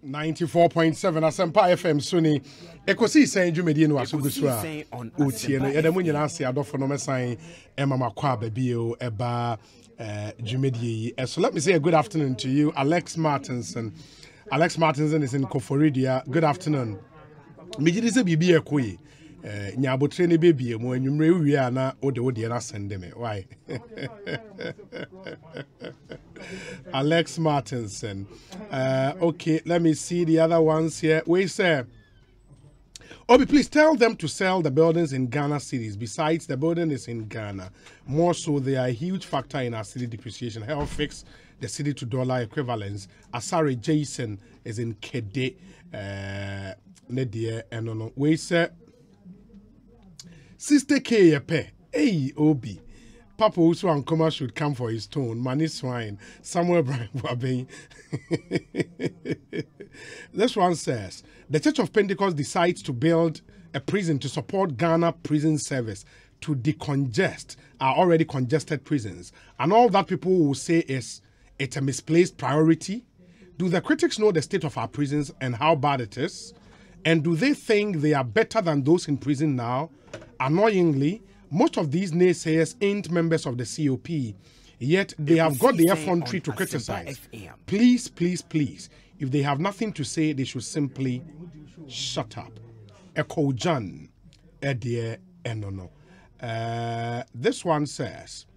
94.7 Asempa FM Suni Ekosiisen dwumedi no aso gusua otie no yeda munyina ase adofo no mesan emama kwa babio eba dwumedi. So let me say a good afternoon to you, Alex Martinson. Alex Martinson is in Koforidia. Good afternoon. Mijidi se bibi ekoyi nyabotre ne bebie mo anwumre wi ana ode na sende me. Why? Alex Martinson. Okay, let me see the other ones here. We say, Obi, please tell them to sell the buildings in Ghana cities. Besides, the building is in Ghana. More so, they are a huge factor in our city depreciation. Help fix the city to dollar equivalence. Asari Jason is in Kede. We say, Sister K. Hey, Obi. Papa also and Koma should come for his tone. Money swine. Samuel Brian Wabe. This one says, the Church of Pentecost decides to build a prison to support Ghana prison service to decongest our already congested prisons. And all that people will say is, it's a misplaced priority. Do the critics know the state of our prisons and how bad it is? And do they think they are better than those in prison now? Annoyingly, most of these naysayers ain't members of the COP, yet they have got the effrontery to criticize. Please, please, please, if they have nothing to say, they should simply shut up. Ekojan, Edie Enono. This one says,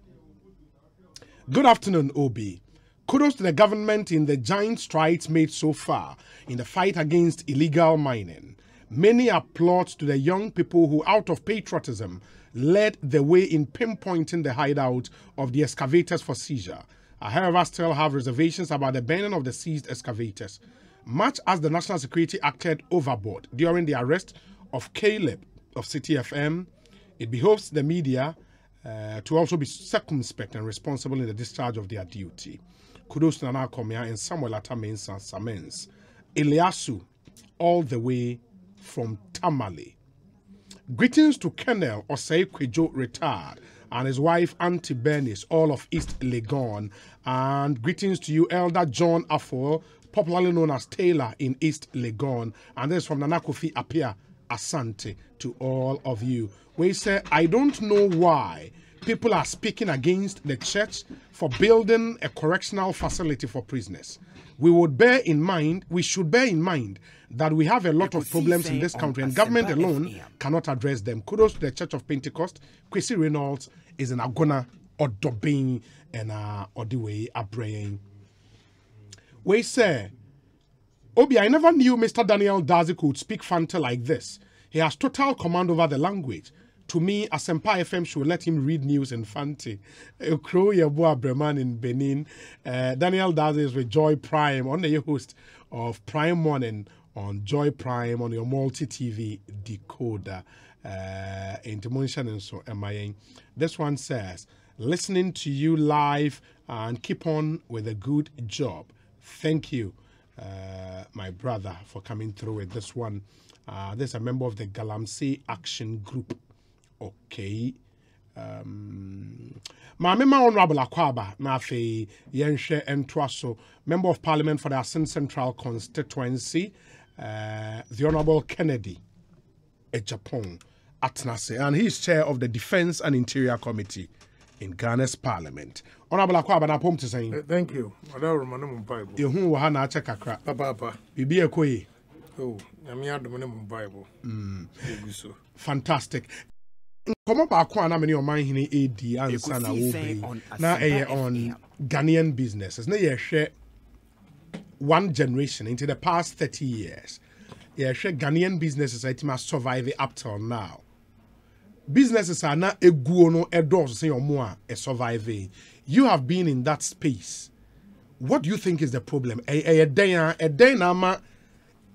good afternoon, Obi. Kudos to the government in the giant strides made so far in the fight against illegal mining. Many applause to the young people who, out of patriotism, led the way in pinpointing the hideout of the excavators for seizure. I, however, still have reservations about the banning of the seized excavators. Much as the National Security acted overboard during the arrest of Caleb of City FM, it behoves the media to also be circumspect and responsible in the discharge of their duty. Kudos to Nana Komia and Samuel Atamensa Samens. Eliasu, all the way from Tamale. Greetings to Colonel Osei Kwejo, retired, and his wife Auntie Bernice, all of East Legon. And greetings to you, Elder John Affle, popularly known as Taylor in East Legon. And this is from Nanakofi Apia Asante to all of you. We say, I don't know why people are speaking against the church for building a correctional facility for prisoners. We should bear in mind that we have a lot of problems in this country and government alone cannot address them. Kudos to the Church of Pentecost. Kwesi Reynolds is an Agona or Dobin and Odiwe Abraying. We say, Obi, I never knew Mr. Daniel Dazi could speak Fanta like this. He has total command over the language. To me, Asempa FM should let him read news in Fanti. Ukro Yeboah Breman in Benin. Daniel Dazi is with Joy Prime, on the host of Prime Morning on Joy Prime on your multi-TV decoder. Intermontion and so am I. This one says, listening to you live and keep on with a good job. Thank you, my brother, for coming through with this one. This is a member of the Galamsey Action Group. Okay. Mamema Honorable Akwaba, Nafe Yenshe Entwaso, Member of Parliament for the Asin Central Constituency, the Honorable Kennedy Agyapong Atnase, and he is chair of the Defense and Interior Committee in Ghana's Parliament. Honorable Akwaba, na pom to say. Thank you. Madam Romanum Bible. Yehu wa na check akra. Papa. Bibi ekoyi. Oh, yami adomanum Bible. Fantastic. Come up back one many of mine AD and Sana Obi. Now on Ghanaian businesses. Now you share one generation into the past 30 years. You share Ghanaian businesses that must survive up till now. Businesses are not a guono a doors say or more a surviving. You have been in that space. What do you think is the problem? A day nama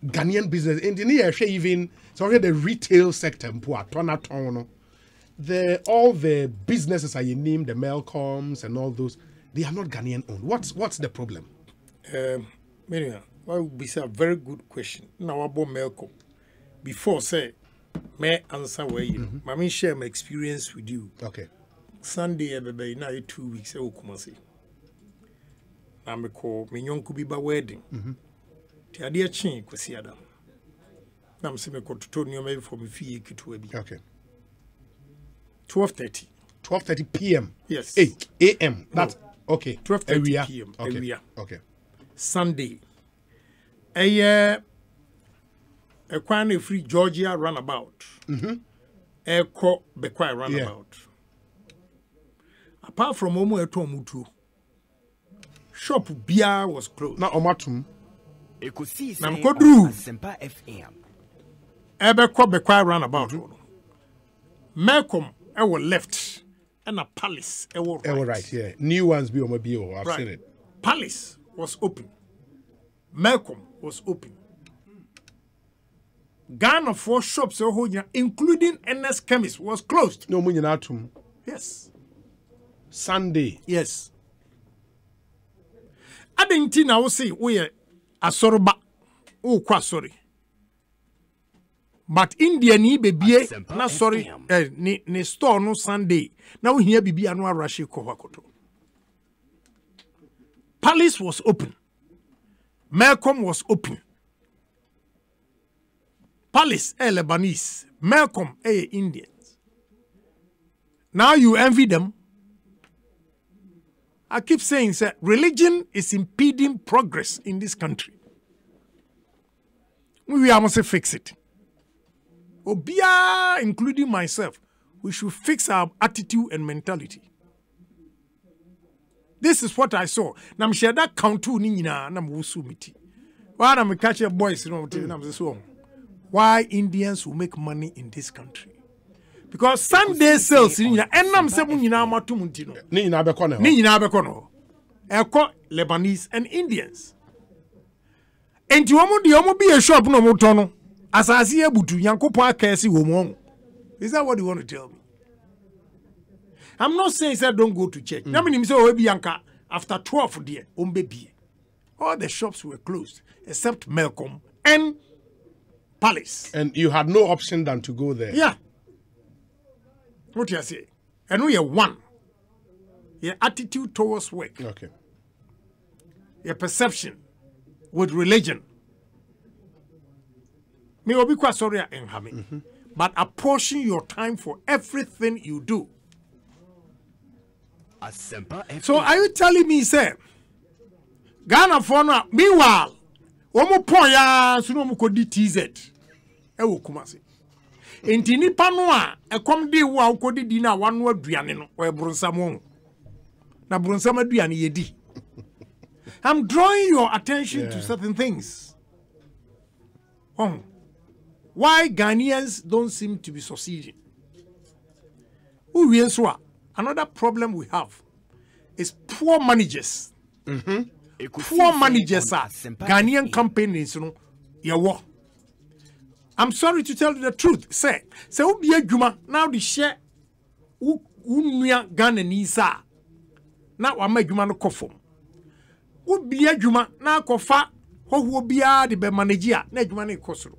Ghanaian business in the near even so the retail sector all the businesses are you name the Melcoms and all those, they are not Ghanaian owned. What's the problem? Miriam, why would be a very good question. Now about Melcom. Before say may answer where you know. Mami share my experience with you. Okay. Sunday every now 2 weeks I will come and say. I'm call me young could be by wedding. The idea change kwasi adam. Nam se me kototo nneoma for me fie ketewa bi. Okay. 12:30. 12:30 p.m. Yes. 8 a.m. That's okay. 12:30 p.m. Okay. Okay. Sunday. A free Georgia runabout. Eko Bekwai runabout. Apart from Omo Etomutu, shop beer was closed. Now Omatum. Ekosiisen Namkodru. Asempa FM. Ebeko Bekwai runabout. Malcolm ewo left and a Palace ewo right. Ewo right, yeah. New ones be on bio. I've seen it. Palace was open. Malcolm was open. Ghana 4 shops, including NS Chemist, was closed. No money atum. Yes. Sunday. Yes. I didn't think I would say we are a sorba. Oh, quite sorry. But India ni baby na sorry ni store no Sunday. Now here baby anwa rashi kowakoto. Palace was open. Malcolm was open. Palace Lebanese, Malcolm Indians. Now you envy them. I keep saying that religion is impeding progress in this country. We must fix it. Obia, including myself, we should fix our attitude and mentality. This is what I saw. Nam share that count two nina nam wusu miti. Why am catch your boys? Why Indians will make money in this country? Because Sunday sales in and nam seven nina matumuntino. Ni na bekono. Ni na bekono. Eko Lebanese and Indians. And you omo be a shop no motono. As I see a butu yankopa kesi womo. Is that what you want to tell me? I'm not saying that don't go to church. I mean, after 12 days, all the shops were closed except Malcolm and Palace. And you had no option than to go there. Yeah. What do you say? And we are one. Your attitude towards work. Okay. Your perception with religion. Me will be quite sorry and having. But apportion your time for everything you do. So are you telling me, sir? Ghana for now, meanwhile, Omo Poya, Suno Kodi TZ. Ewo Kumasi. Intini Panua, a comedy wa Kodi Dina, one word Drianino, or Brunsamon. Na Brunsama Driani Yedi. I'm drawing your attention to certain things. Why Ghanaians don't seem to be succeeding? Another problem we have is poor managers. Poor managers are Ghanaian companies, I'm sorry to tell you the truth. Say Ubi Juma now the share Unya Ghananese. Now I make Juma no kofom. Ubi Juma now kofa who will be the manager, Nejumani Kosro.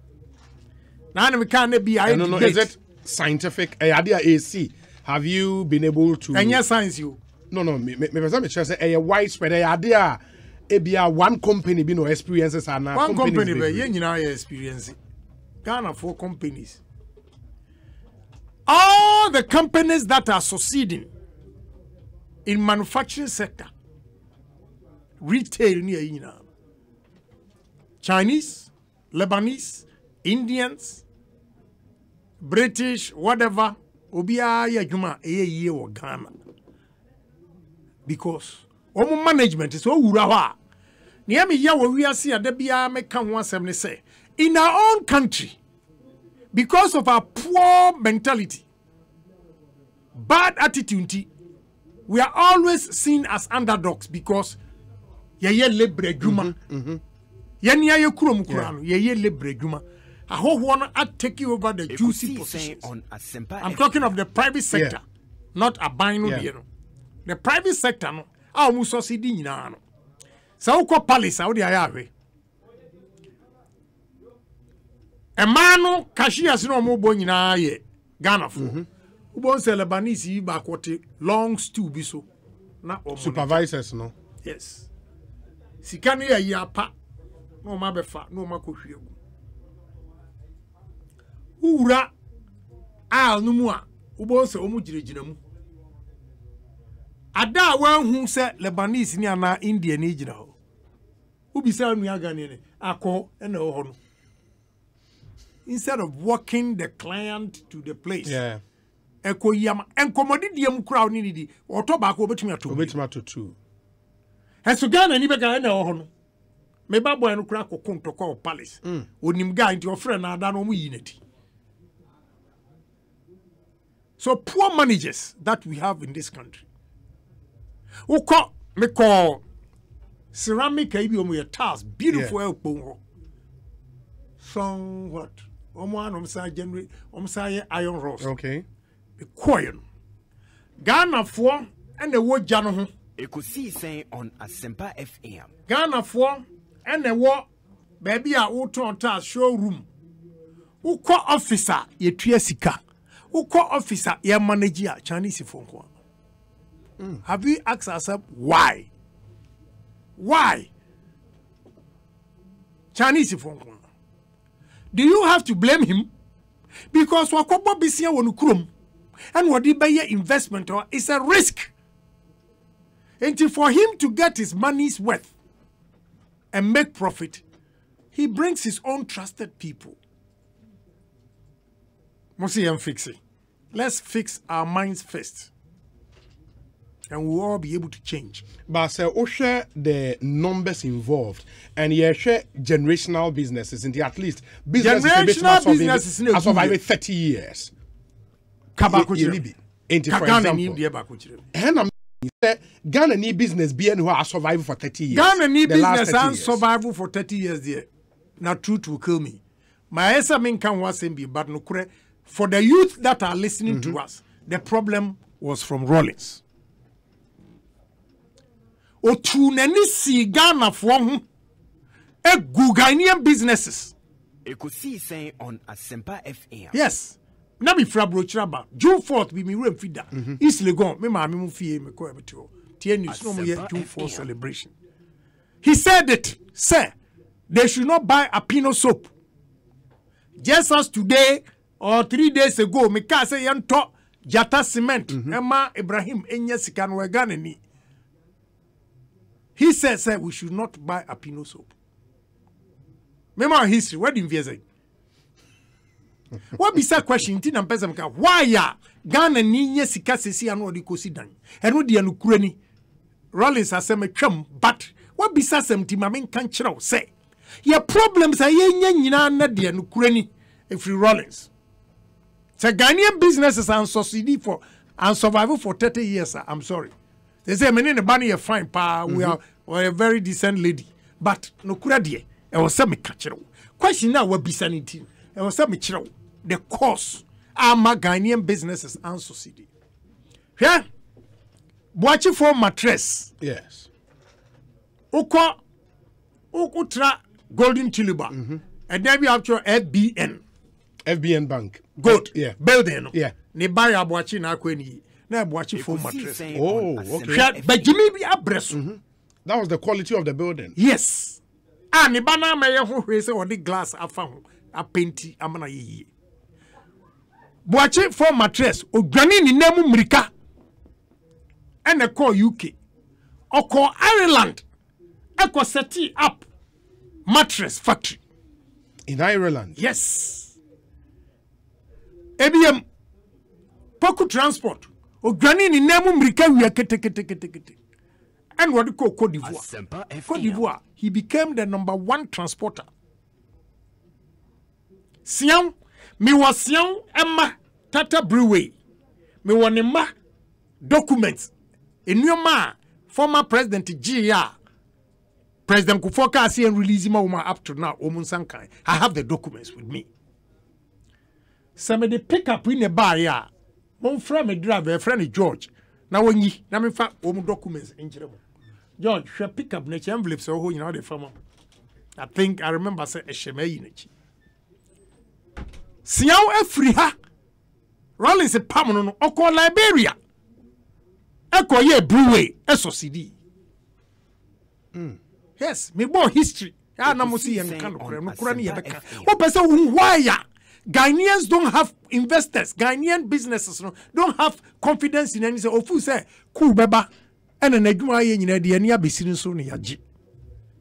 Now we can't be I don't know, is it scientific? Idea AC. Have you been able to? And yes, science you. No. Me say a widespread idea. One company be no experiences and one company be you know experience. Ghana 4 companies. All the companies that are succeeding in manufacturing sector, retail near Chinese, Lebanese, Indians, British, whatever. Obia ya juma ye or Ghana. Because omo management is so urawa. Near me ya we are see a debia me can 170 say. In our own country, because of our poor mentality, bad attitude, we are always seen as underdogs because ye lebre juma. Ye ye kurom kurano, ye lebre juma. I hope one take you over the juicy positions. I'm talking of the private sector, not a binary. The private sector, no, I almost succeeding in ano. So, Palace, how the Ayawe. A man, cashiers no more born in a Ghana for. Who wants a Lebanese back what long stew be so? Not supervisors, no. Yes. Sikani a yapa. no ma befa no ma kohwie gu ura al no mu a ubo se omu giregyina mu ada wa hu se Lebanese ni ana India ni gyina ho ubisa nu aga ne akọ na ho no instead of walking the client to the place yeah ekoyam enkomodi diem kura oni di oto ba ko obetumi atotu Heso Ghana ni be Ghana na ho no me ba boy no kura kokon palace onim guy nti ofre na ada no mu yinati. So poor managers that we have in this country. Uko me call ceramic ibi omo your tiles beautiful elpo. Somewhat. Omo anom sa generate say iron rods. Okay. Be koyen. Ghana for and the wo gya no ho. Ekosiisen on Asempa FM. Ghana for and the wo baby a wo ton ta showroom. Uko officer ye tua sika. Uko officer ye manager Chinese phone call. Have we asked ourselves why? Why? Chinese phone call. Do you have to blame him? Because wakobo bisia wonu krom and what he buy investment or is a risk. And for him to get his money's worth and make profit, he brings his own trusted people. Mosi and fix it. Let's fix our minds first. And we'll all be able to change. But so share the numbers involved and you share generational businesses and at least generational businesses in survive 30 years. Kabakujiri. For example, Ghana need business be who are survival for 30 years. Ghana need business and survival for 30 years there. Now truth will kill me. My esa min can was be but no for the youth that are listening to us, the problem was from Rollins. O tunani si Ghana for Ghanaian businesses. Ekosiisen on Asempa FM. Yes. Na mi fra brochiraba. June 4th be mi rem fida. East Legon me ma me mu fie me ko ebeto. Tie news no mo ye June 4th celebration. He said it. Say they should not buy a Pino soap. Just as today or 3 days ago me ka say yento Jata cement Emma Ibrahim enya sika no Ghana ni. He said we should not buy a Pino soap. Remember history, what do you say? What be that question? Why ya Ghana ni sika sesi anu odi kosi dan? Enu di anu kurani. Rollins aseme twam, but what be that sem ti mamen kan kyerɛw say? Your problems are yenya nyina na di anu kurani if Rollins. So Ghanaian businesses and succeed for and survival for 30 years. I'm sorry. They say many in the bunny are fine pa. We are a very decent lady, but no kuradi. I was some catcher. Question now what be sanity? I was some chiro. The cause are my Ghanaian businesses and society. Yeah, watch it for mattress. Yes. Uko Golden Tiliba, and then we have your FBN Bank. Good. Yeah. Building. Yeah. Ne buy a watching akweni. Na watching for mattress. Oh, okay. But Jimmy be abreso. That was the quality of the building. Yes. Ne bana me ho say or the glass afa ho a painti amana ye. Watching for mattress. Odwane ni nemu mrika. And they call UK. Or call Ireland. Eko seti up mattress factory. In Ireland? Yes. ABM Poku Transport. Odwane ni nemu mrika wi kete. And what do you call Cote d'Ivoire? Cote d'Ivoire, he became the #1 transporter. Siam, me was Siam Emma Tata Brewery. Me wanema documents. In your ma, former President GR, President Kufoka see and release him up to now. Omunsankai. I have the documents with me. Some of the pick up in the bar, yeah. One friend, a driver, a friend George. Now when ye, now me fact, documents in Jerome. George, she pick up nature envelopes so you know the farmer. I think I remember say a shemay nature. Siao Afriha Rollins a permanent Oko Liberia. Eko ye brewery SOCD. Yes, me more history ya na mo si yen kan no kura ne ye beka o pese why ya Ghanaians don't have investors. Ghanaian businesses don't have confidence in any say ofu say cool beba ena na adwuma ye nyina de ani abesiri so ne yaji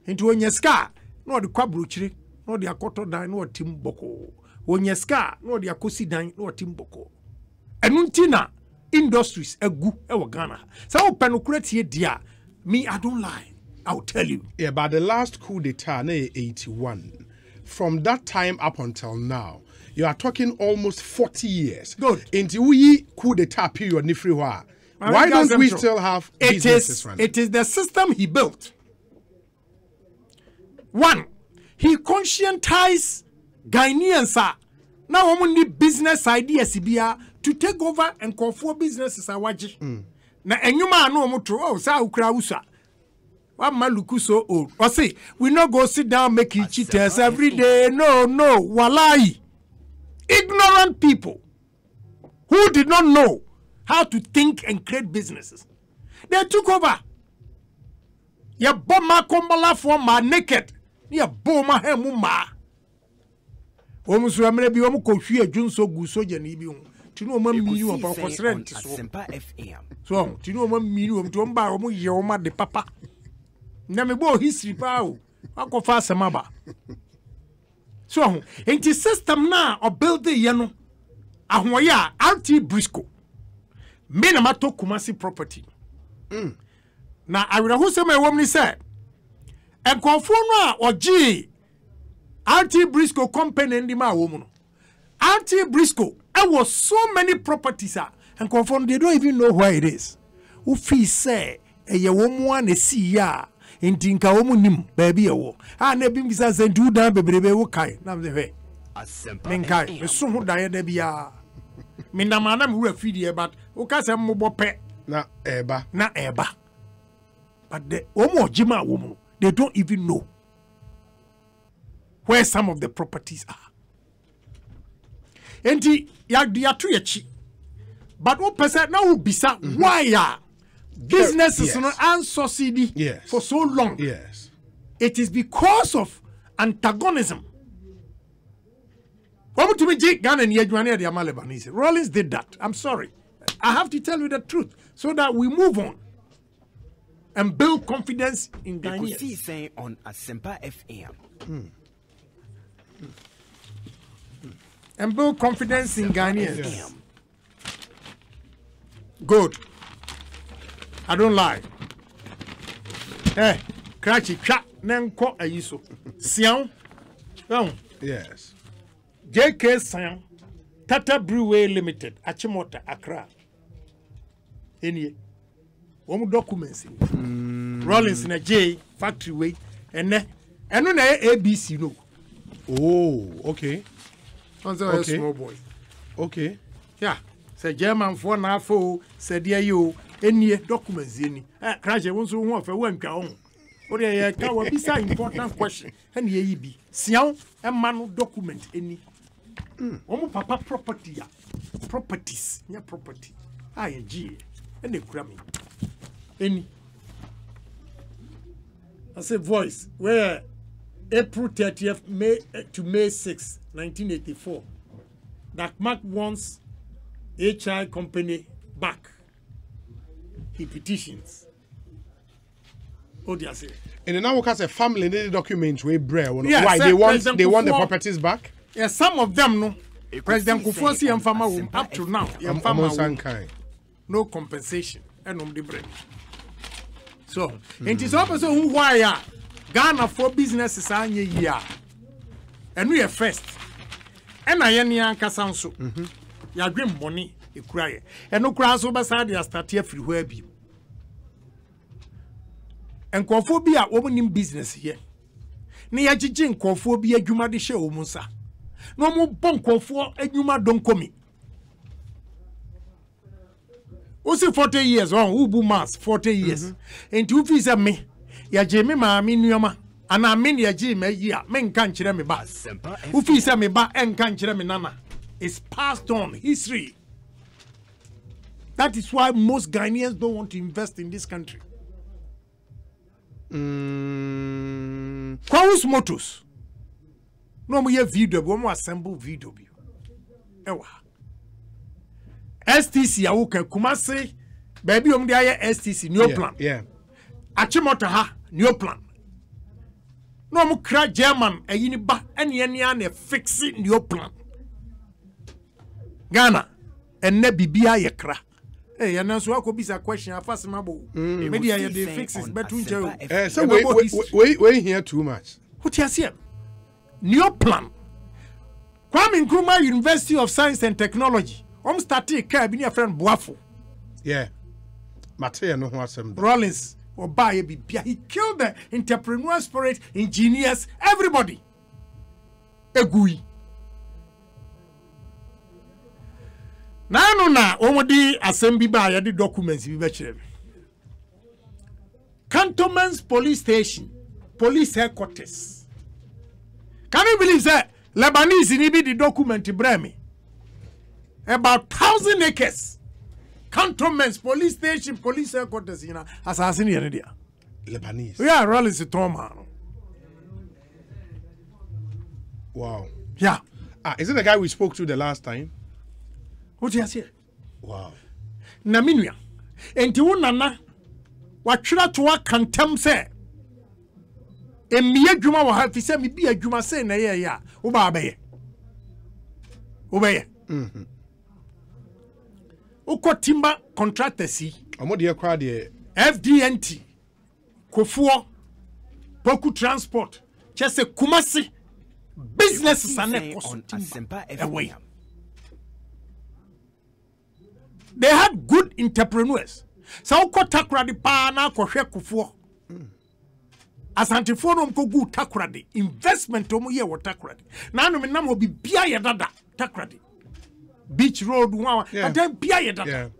enti onye ska no de kwabrochire no de akoto dan no tim boko onye ska no de akosi dan no tim boko enu ntina industries egu e wo Ghana say o penokratie dia me I don't lie I'll tell you. Yeah, but the last coup d'etat, 81, from that time up until now, you are talking almost 40 years. Good. Into we coup d'etat period, why don't we still have businesses running? It is the system he built. One, he conscientized Ghanaians. Now we need business ideas to take over and call for businesses. Now, enyuma no mutro oh sa ukra usa. What maluku so old? Or say we not go sit down making cheaters every day. No, walai. Ignorant people who did not know how to think and create businesses. They took over. Ya bomma kombala for ma naked. Ya bomma hemuma. Omu so amre bi omu ko hwie adwunso gu soja ni bi hu. Tinu oma mini o pa kosrent so. So, tinu oma mini o mto mba omu ye oma de papa. Na me bo history pa o. Akofa semaba. So, enti system na o build the yano. Ahoya RT Briscoe. Me na mato Kumasi property. Na awira hu se me wom ni se. Enkonfo no a oji RT Briscoe company ndi ma wo mu no. RT Briscoe was so many properties and confirm they don't even know where it is. Ufi say ye womu an si ya intinka womu nim baby wo. Ah na bi bisa se do dan bebrebe wo kai. Na me he. Menkai, me so ho dan da bia. Me na mana me wura fidie but wo ka se mo bope na eba. But the womu ojima womu they don't even know where some of the properties are. Enti ya to yachi. But what person now bisa why are businesses no answer CD for so long? Yes. It is because of antagonism. What to me Ghana and Yedwane de Amalebanese. Rollins did that. I'm sorry. I have to tell you the truth so that we move on and build confidence in Ghanaians. Ekosiisen on Asempa FM. And build confidence in Ghanaians. Yes. Good. I don't lie. Krachi chat nenko ayiso. Sian. Yes. JK Sian. Tata Brewery Limited. Achimota Accra. Any. One documents. Rollins in a J factory way. And no ABC no. Oh, okay. Okay. Small boy. Okay. Yeah. Say German for now for said you any documents any. Crash won't so one for one cow. Or a cow be some important question. And ye be. Sian and man document any. Papa property. Properties. Yeah, property. G. And the cramming. Any. I say voice. Where April 30th May to May 6th. 1984, that Mark wants HI company back. He petitions. Oh, dear, say. And then now we a family need documents we bring. Yes, why they want the properties back? Yes, some of them no. President Kufuor and farmer up to now. No compensation and the bread. So, it is also who why Ghana for businesses are here. And we are first. And I any anka so. Ya dream money e kura. And no kura so basa dey start here free where be. And nkofo bi a wo nim business here. Ne ya gigi nkofo bi adwuma de hye wo musa. No mo bon nkofo adwuma don komi. O say 40 years on who bu mass 40 years. And you feel say me ya je me ma me nuoma. And I mean, ya G, men can't chire me ba. Ufi say me ba and can't chire me nana. It's passed on history. That is why most Ghanaians don't want to invest in this country. Kwa Prius Motors. No more video, one more assemble video. Ewa. STC, I will Kumasi, baby, the STC, new plan. Yeah. Achimota ha, new plan. No more cry German, a uniba, and yan fix it new plan. Ghana, and nebi bia yekra. Hey, and that's what could be a question. I first mabo. Maybe I did fix it, but to Joe. So wait here too much. What you see? New plan. Kwame Nkrumah University of Science and Technology. Started care be your friend Boafo. Yeah. Matea no wasem. Rollins or buy bibia. He killed the entrepreneur spirit, engineers, everybody. Egui. Na omodi assembly ba ya the documents bi be Cantonments Police Station, Police Headquarters. Can you believe that Lebanese ni be the document bremi? About 1,000 acres. Cantonments Police Station, Police Headquarters, you know, assassin here there. Lebanese. Yeah, Rollins is Toma. Wow. Yeah. Is it the guy we spoke to the last time? What you say? Wow. Na minua. Enti wo nana watwira to akantem se emi adwuma wo ha fi se me bi adwuma se na ye ya wo ba abaye. Wo baye. Ukotimba contractors yi. Omo de ekra de FDNT. Kofuo. Poku transport. Chese Kumasi. Business sane away. They had good entrepreneurs. So ko takrade pa na ko hwe Kufuo. Asantifo no mko gu takrade investment omo ye wo takrade. Na no me nam obi bia ye dada takrade. Beach Road one and then bia ye dada.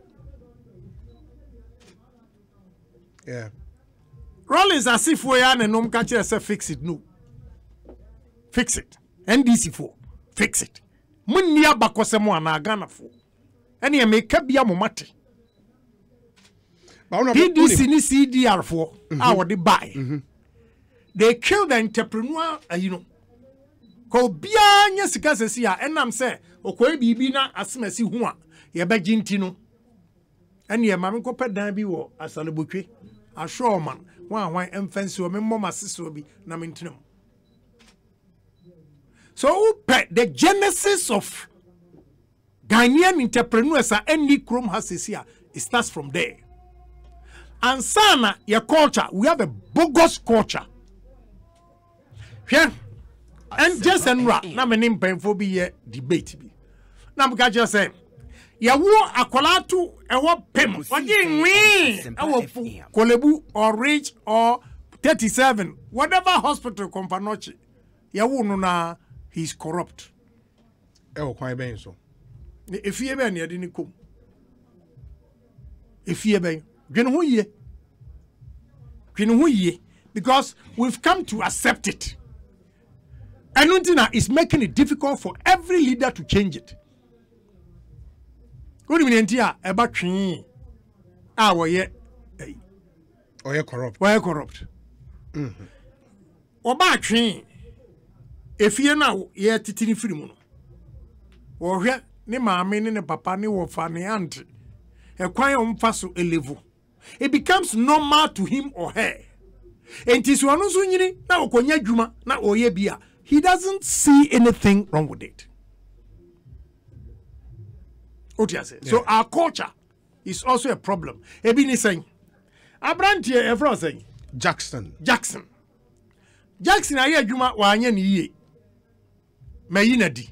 Yeah. Rollins as if we are and no catch say fix it no. Fix it. NDC for fix it. Munni abakosemo na Ghana for. Any make bia mo mate. PDC ni CDR for our they buy. They kill the entrepreneur, you know. Ko bia nya sika sesi a enam say okoe bibi na asemasi hu a ye ba ginti no. Ene ye mame ko pedan bi wo asalebotwe. Assure man, one emfensi o me mom asiso bi na mentinam. So the genesis of Ghanaian entrepreneurs are any chrome has here. It starts from there. And sana your culture, we have a bogus culture. Here, and just and right now, my name painful be a debate. Now, because you say, ya wo akwalatu ewo pem. Wagin win. Ewo Kolebu or Rich or 37, whatever hospital companochi. Ya wo no na he's corrupt. Ewo kwan ben so. If you ever near the come. If you ever, because we've come to accept it. And Untina is making it difficult for every leader to change it. What do you mean, Tia? About tree. Were ye corrupt? Why corrupt? About tree. If you now, ye titini free or here, ni mammy, ni papa, ni wofa, ni auntie. A quiet faso a level. It becomes normal to him or her. And tis one usually now konya juma na oye bia. He doesn't see anything wrong with it. What you say? So our culture is also a problem. Ebini saying, Abrantie Efro saying Jackson. Jackson aye juma wa anye ni ye. Mayina di.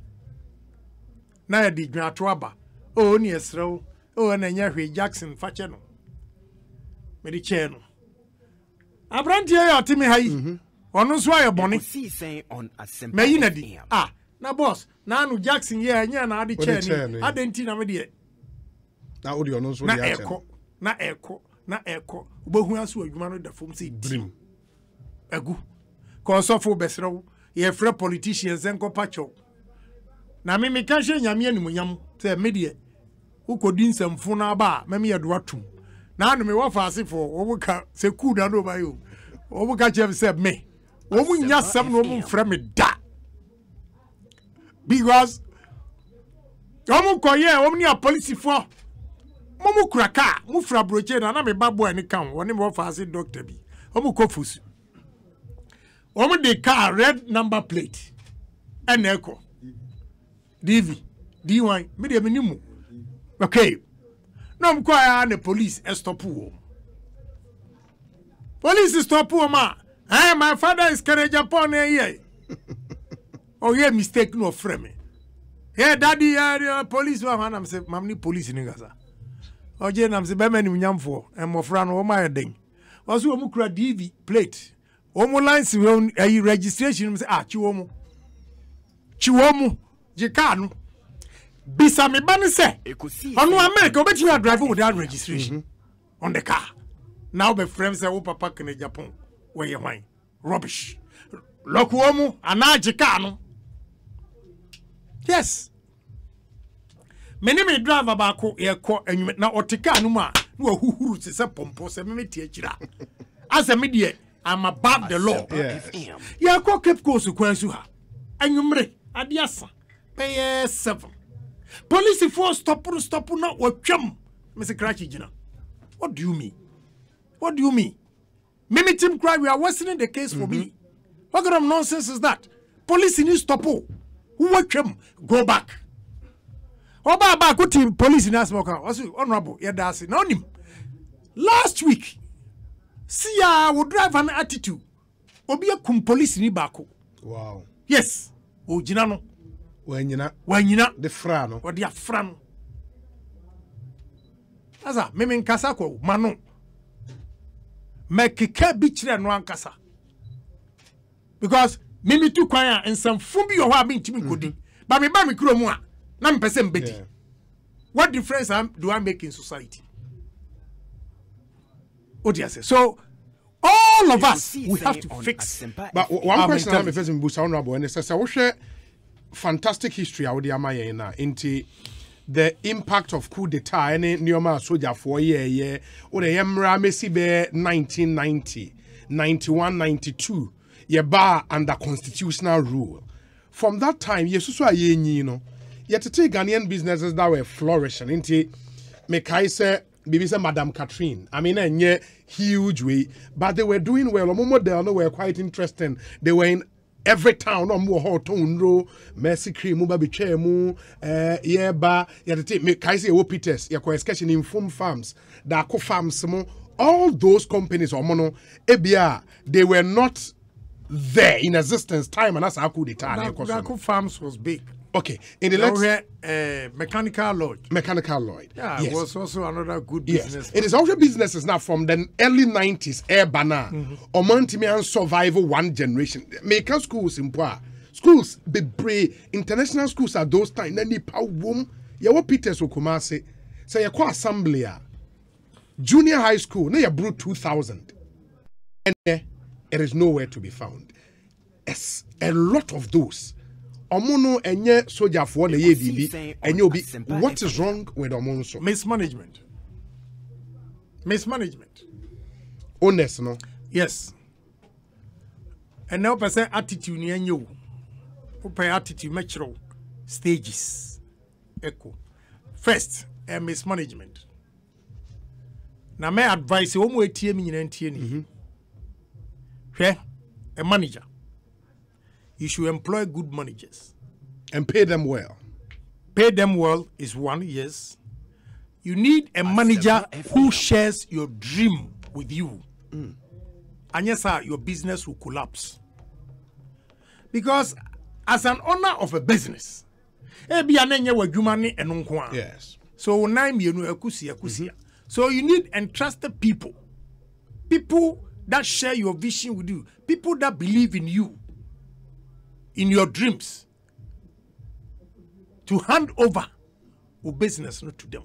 Na ya di dwa to aba. O ni esrew. O na nya hwe Jackson fache no. Me di che no. Abrantie ya timi hayi. Onu so aye boni. Mayina di. Na boss, na anu Jackson ye anya na ade che ni. Adenti na me de. Na odi onu so de ache. Na eko. Obohu aso adwuma no da fom se dream. Agu. Ko so fo besrew. Ye frɛ politicians enko pacho. Na me ka hye nyame animunyam se me de ukodi nsamfo na ba me ye do atum. Na anu me wo faase fo wo ka se ku da do ba yo. Wo ka che se me Woman just some woman from it da. Because Omu koye omni a police for Momu kraka mufra broche na me babu ani kan woni mo fa ase doctor bi omu kofusu omu de car red number plate and echo DV D1 me de minimu okay no mko ya na police stop wo police stop wo ma my father is Agyapong here oh yeah mistake no frame yeah daddy police wa na say mamni police ni gaza oje nam se be mani nyamfo emofra no o ma yeden oso omu kura DV plate omu license we registration say chiwomu jika no bisa me ba ne se onu America obeti you drive without registration on the car now be friends say wo papa Agyapong we ye hwan rubbish lokuomu ana jika no yes many me driver baako yeko enwume na oteka no ma na wahuhuru se se pompo se me tie akira asa me die I'm above the law yeko keep course kwansu ha enwumre ade asa pay 7 police force stop na watwam me se crash gina what do you mean me team cry we are worsening the case for me what kind of nonsense is that police need stop who watwam go back Oba go to police in Asmoka. Also, honorable, that's it. Last week, see, I would drive an attitude. Obi a police in Ibako. Wow. Yes. O Jinano. When you not the frano or the frano. Asa, Memen Kasako, Mano. Make a beach and one casa. Because Mimi too quiet and some fumbi or have been Timmy Goody. But me bami Kromwa. Yeah. What difference do I make in society? What do you say? So all of us we have to fix. But one question I'm facing with honorable and it says I will share fantastic history I would into the impact of coup d'etat any Nyoma soldier for year or the Emra Messi 1990, 91, 92 ye bar under constitutional rule. From that time, you know. Yet to take Ghanaian businesses that were flourishing into Mekaise, Bibisa Madame Catherine. I mean, a huge way, but they were doing well. They were quite interesting. They were in every town. Mercy Cream, Mubabichemu, Yeba, Yet Mekaise Opites, Yakoeskation in Foam Farms, Dako Farms, all those companies or mono, Ebia, they were not there in existence time and that's how could it Dako Farms was big. Okay, in the next Mechanical Lloyd. Yeah, yes. It was also another good business. Yes. It is also businesses now from the early 90s, Air Banner, or Montimian survival one generation. Maker schools in Poa. Schools, be international schools at those times. Then Nipa womb, Yawa Peters Okumase, say a assembly, junior high school, na ya brew 2000. And it is nowhere to be found. Yes, a lot of those. Omono enye soldier for the ADB and you'll be what is wrong with Omonso? Mismanagement. Honest, no? Yes. And now person attitude ni enyo. Open attitude metro stages. Echo. First, mismanagement. Na my advice omo etie mi nyina ntie ni. Hwe a manager. You should employ good managers. And pay them well. Pay them well is one, yes. You need a manager who shares your dream with you. And yes, sir, your business will collapse. Because as an owner of a business, yes. So so you need entrusted people. People that share your vision with you. People that believe in you. In your dreams, to hand over your business to them.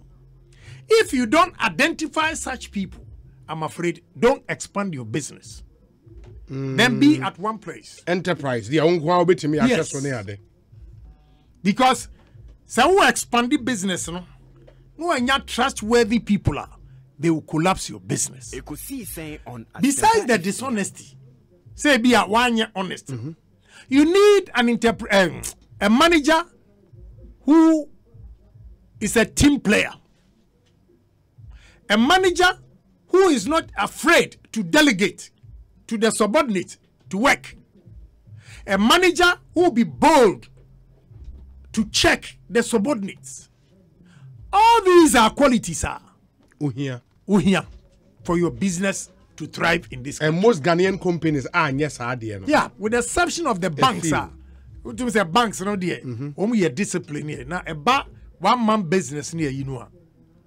If you don't identify such people, I'm afraid don't expand your business. Then be at one place. Enterprise. Yes. Because so who expand the business, no when you're trustworthy people are, they will collapse your business. Besides the dishonesty, say be a 1 year honest. You need an a manager who is a team player. A manager who is not afraid to delegate to the subordinate to work. A manager who will be bold to check the subordinates. All these are qualities, sir. Uhia. For your business to thrive in this country. And most Ghanaian companies are yes, yeah, with the exception of the banks, sir. What do you say? Banks, no dear. Only a discipline here. Now, about 1 man business near you know.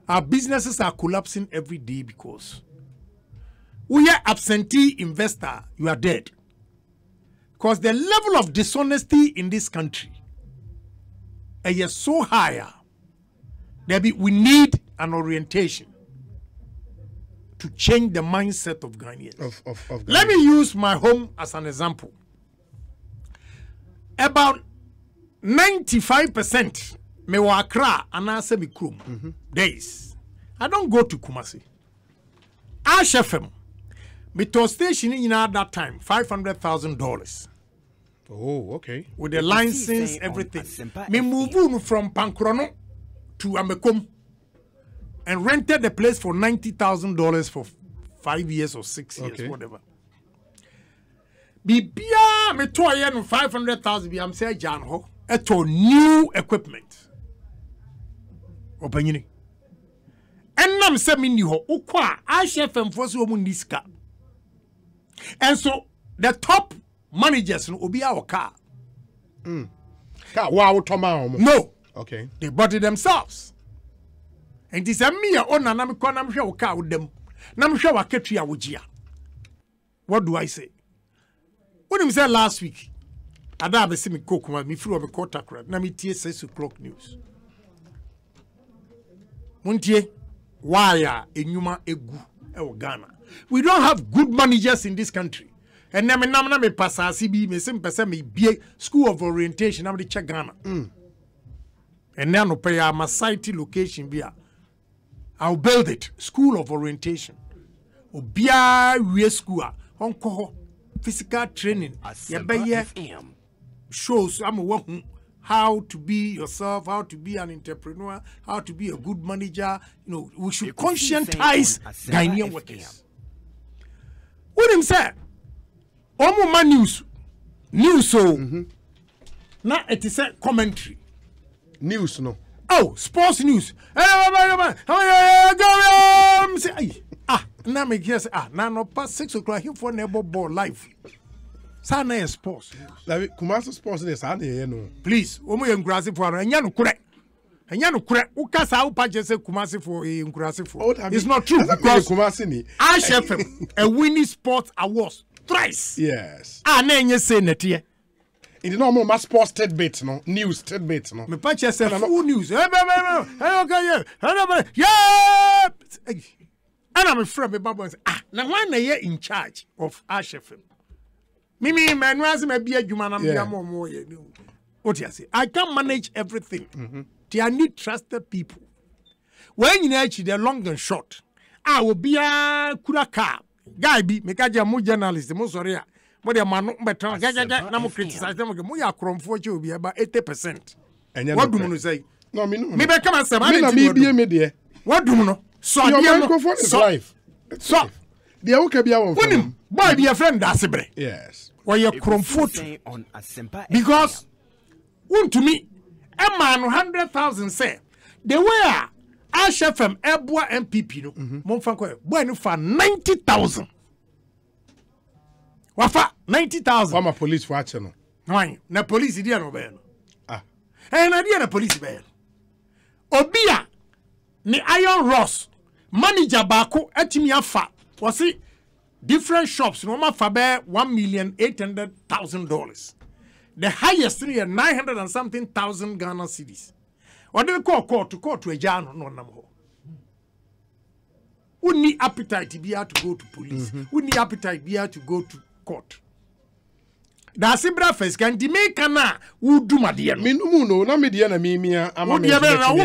Our businesses are collapsing every day because we are absentee investor. You are dead. Because the level of dishonesty in this country is so higher. We need an orientation to change the mindset of Ghanaians. Of Let me use my home as an example. About 95% me wa Accra and I say me Krum days. I don't go to Kumasi. Ash FM, me to station in at that time $500,000. Oh, okay. With the license, everything. Me move from Pankrono to Amekom and rented the place for $90,000 for 5 years or 6 years, whatever. Bibia me to yen 500,000 bi am say Jan ho eto new equipment. Opanyini. Enam se me ni ho ukwa HFM for so mu niska. And so the top managers no obi our car. Wow, Toma. No. Okay. They bought it themselves. And this is me on na me ko na me hwe car with them. Na me hwe wa ketua wogia. What do I say? What did I say last week? I don't see me cook me through me quarter crowd. Na me tie 6 o'clock news. Muntie why enyuma egu e Ghana. We don't have good managers in this country. And na me pasasi bi me sim pese me bie school of orientation na me check Ghana. And now no pay my site location bia. I'll build it. School of orientation. Obia we school onko physical training. Shows how to be yourself, how to be an entrepreneur, how to be a good manager. You know, we should conscientize Ghanaian workers. What him say? Omuma news so. Now it is a commentary. News no. Oh, sports news. Now me guess now no past 6 o'clock here for neighbor ball live. Sana sports. Like Kumasi sports is no. Please, omo yenkurase for anya no kure. Anya no kure. Ukasa upaje say Kumasi for yenkurase for. It's not true because Kumasi ni HFM a winning sports awards thrice. Yes. Na enye say netie. In the normal mass sports tidbits, no news tidbits, no. Me patch say full news. Okay, yeah. And I'm afraid me baba say now why na you in charge of HFM? Me man was me be adwuma na me mo ye. What you say? I can manage everything. I need trusted people. When you know the long and short, I will be a kuraka guy be me ka mo journalist mo sorry. But the man na mo criticize them mo ya kromfo che obi about 80%. What do you say? No, me no. Me be come and say me there. What do you know? So your microphone is live. So the okay be one. Boy be a friend dasebe. Yes. Or your kromfo on because one to me a man 100,000 say the way HFM Ebwa MPP no mo fa ko boy no for 90,000. Wafa 90,000. Former police for action. No, na police dia no be no. Na dia na police be. Obia ni Iron Ross manager baako atimi afa. Was different shops no ma fa be $1,800,000. The highest is 900 and something thousand Ghana cedis. Or they call court to ejano no nam ho. We need appetite be to go to police. We need appetite be to go to court. That's a breakfast can make na who do my dear. Me no na me dear na me am one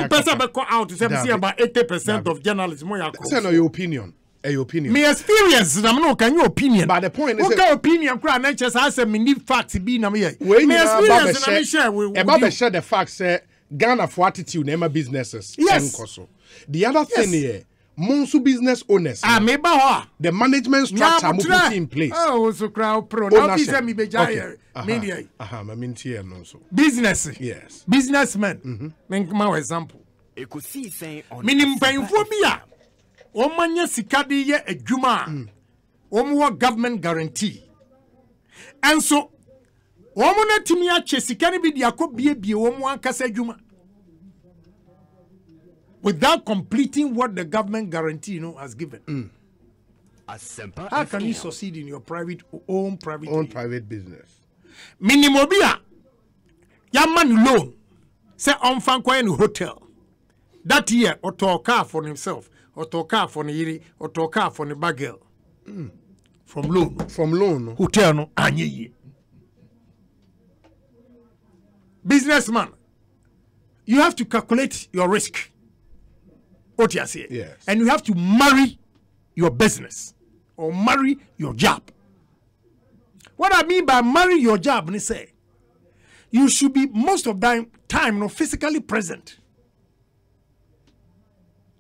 person be call out to say about 80% of journalism. Say no your opinion. A opinion. Me experience, I'm not can your opinion. But the point is, okay, opinion, cry, not just I say me need facts be na me. When Me you experience, and share share the facts. Ghana for attitude, never businesses. Yes. The other thing here, Monsu business owners. The management structure we put in place. Oh, so crowd pro. Now this me be jaya media. Business. Yes. Businessmen. Make my example. Ekosiisen on Minim phobia. Omanya sikadi ye adwuma. Omwo government guarantee. And so Omuna timi ache sikani bi dia ko biebie omo ankasa adwuma. Without completing what the government guarantee has given. How can you succeed in your own private business? Minimobia. Yaman loan. Say on fanko in hotel. That year, or to a car for himself, or to a car for the yiri, or to a car for the bagel. From loan. Hotel no anye. Businessman, you have to calculate your risk. What you say? Yes. And you have to marry your business or marry your job. What I mean by marry your job, I say, you should be most of the time physically present.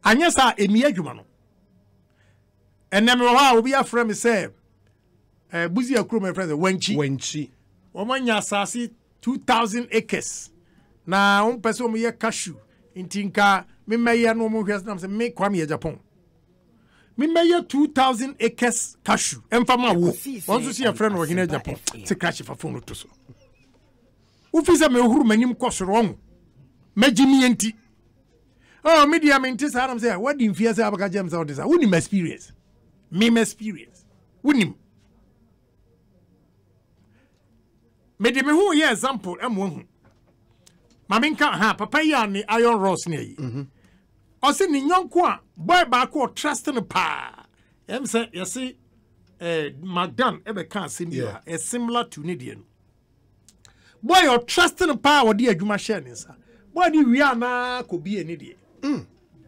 And yes, I am a and then we be a friend say, Buzi a crew, my friend, Wenchi. Omanya Sasi 2,000 acres. Na person me cashew in Tinka. Me meya no more has say me kwame Agyapong. Me meya 2,000 acres cashew. Emfama wo. Want to see a friend working in Japan. Say crash for phone to so. Ufisa me huru manim koso wrong. Mejimi enti. Oh, media mentis Adam say what in fear say abaka James out this. Unim experience. Me experience. Unim. Me de me hu ye example am won. Maminka ha papa ya ni iron rods ni yi. O se ni nyonko a boy ba ko trust no pa. Em say you see Magdan e be kan similar similar to Nidian. Boy o trust no pa o de adwuma share ni sa. Boy ni wi ana ko bi eni de.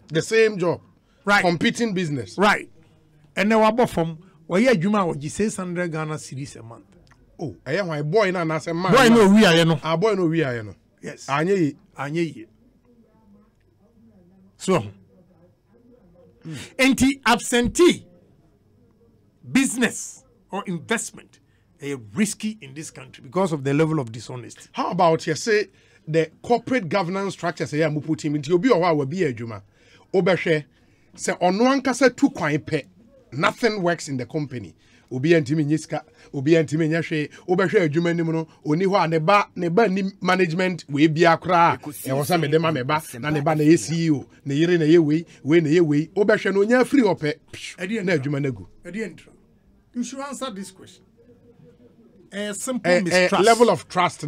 The same job. Right. Competing business. Right. And now above from where you adwuma o gi 600 Ghana cedis a month. Oh, I am my boy na say man. Boy no wi aye no. Ah boy no wi aye no. Yes. Anye. So, absentee business or investment are risky in this country because of the level of dishonesty. How about you say the corporate governance structure say you put him into obi or wa be adwuma. Obehwe say ono ankasa tu kwan pe. Nothing works in the company. Obi antimi nyiska, obi antimi nyahwe, obehwe adwuma nim no, oni ho a ne ba ni management we bia kra. E wo sa me de ma me ba na ne ba na ye CEO, ne yire na ye we na ye we, obehwe no nya free ope. Na adwuma na gu. You should answer this question. A simple mistrust. Level of trust.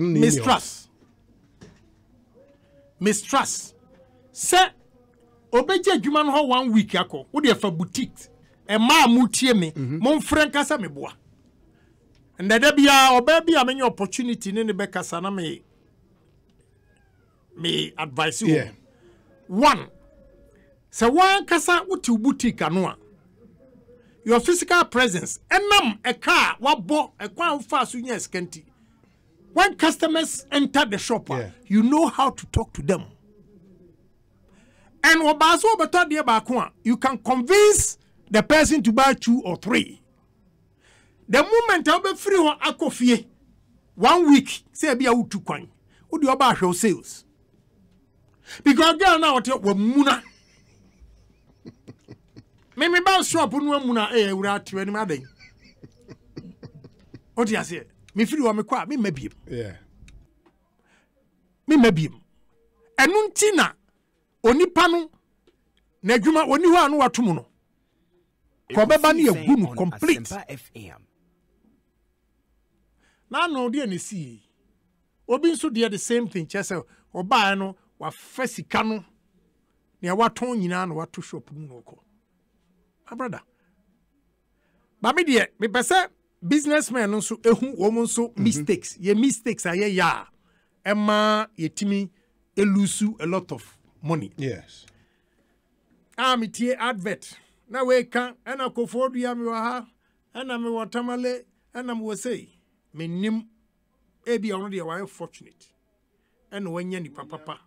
Mistrust. Say, obeje adwuma no ho 1 week akọ, wo de fa boutique. E ma mutie me mon friend kasa me boa and there be a baby am opportunity ne be kasa na me advise you. One, so one kasa uti boutique ano a your physical presence enam a car wabo e kwan fa so nya scanty. When customers enter the shop, you know how to talk to them, and obaso beto de ba ko you can convince the person to buy 2 or 3. The moment I'll be free on akofie 1 week, say be a utu kwan. Who do you buy show sales? Because girl now what muna. Me buy shop no muna ura to any maden. What do you say? Me free on me kwa me maybe. Yeah. Me maybe. Enuntina onipa no na adwuma oni ho anu watomu no. Probably ni egunu complete. Na no dey na see. Obi nso dey the same thing chese oba no wa fasika no na waton nyina na wato shop mu no ko. My brother. Ba me dey me pese businessmen nso ehu wo nso mistakes. Ye mistakes aye ya. Emma yetimi elusu a lot of money. Yes. Me tie advert na we ka ena kofodu ya mi wa ha ena me watamale ena me say me nim ebi ono de wa fortunate ena wanya ni papa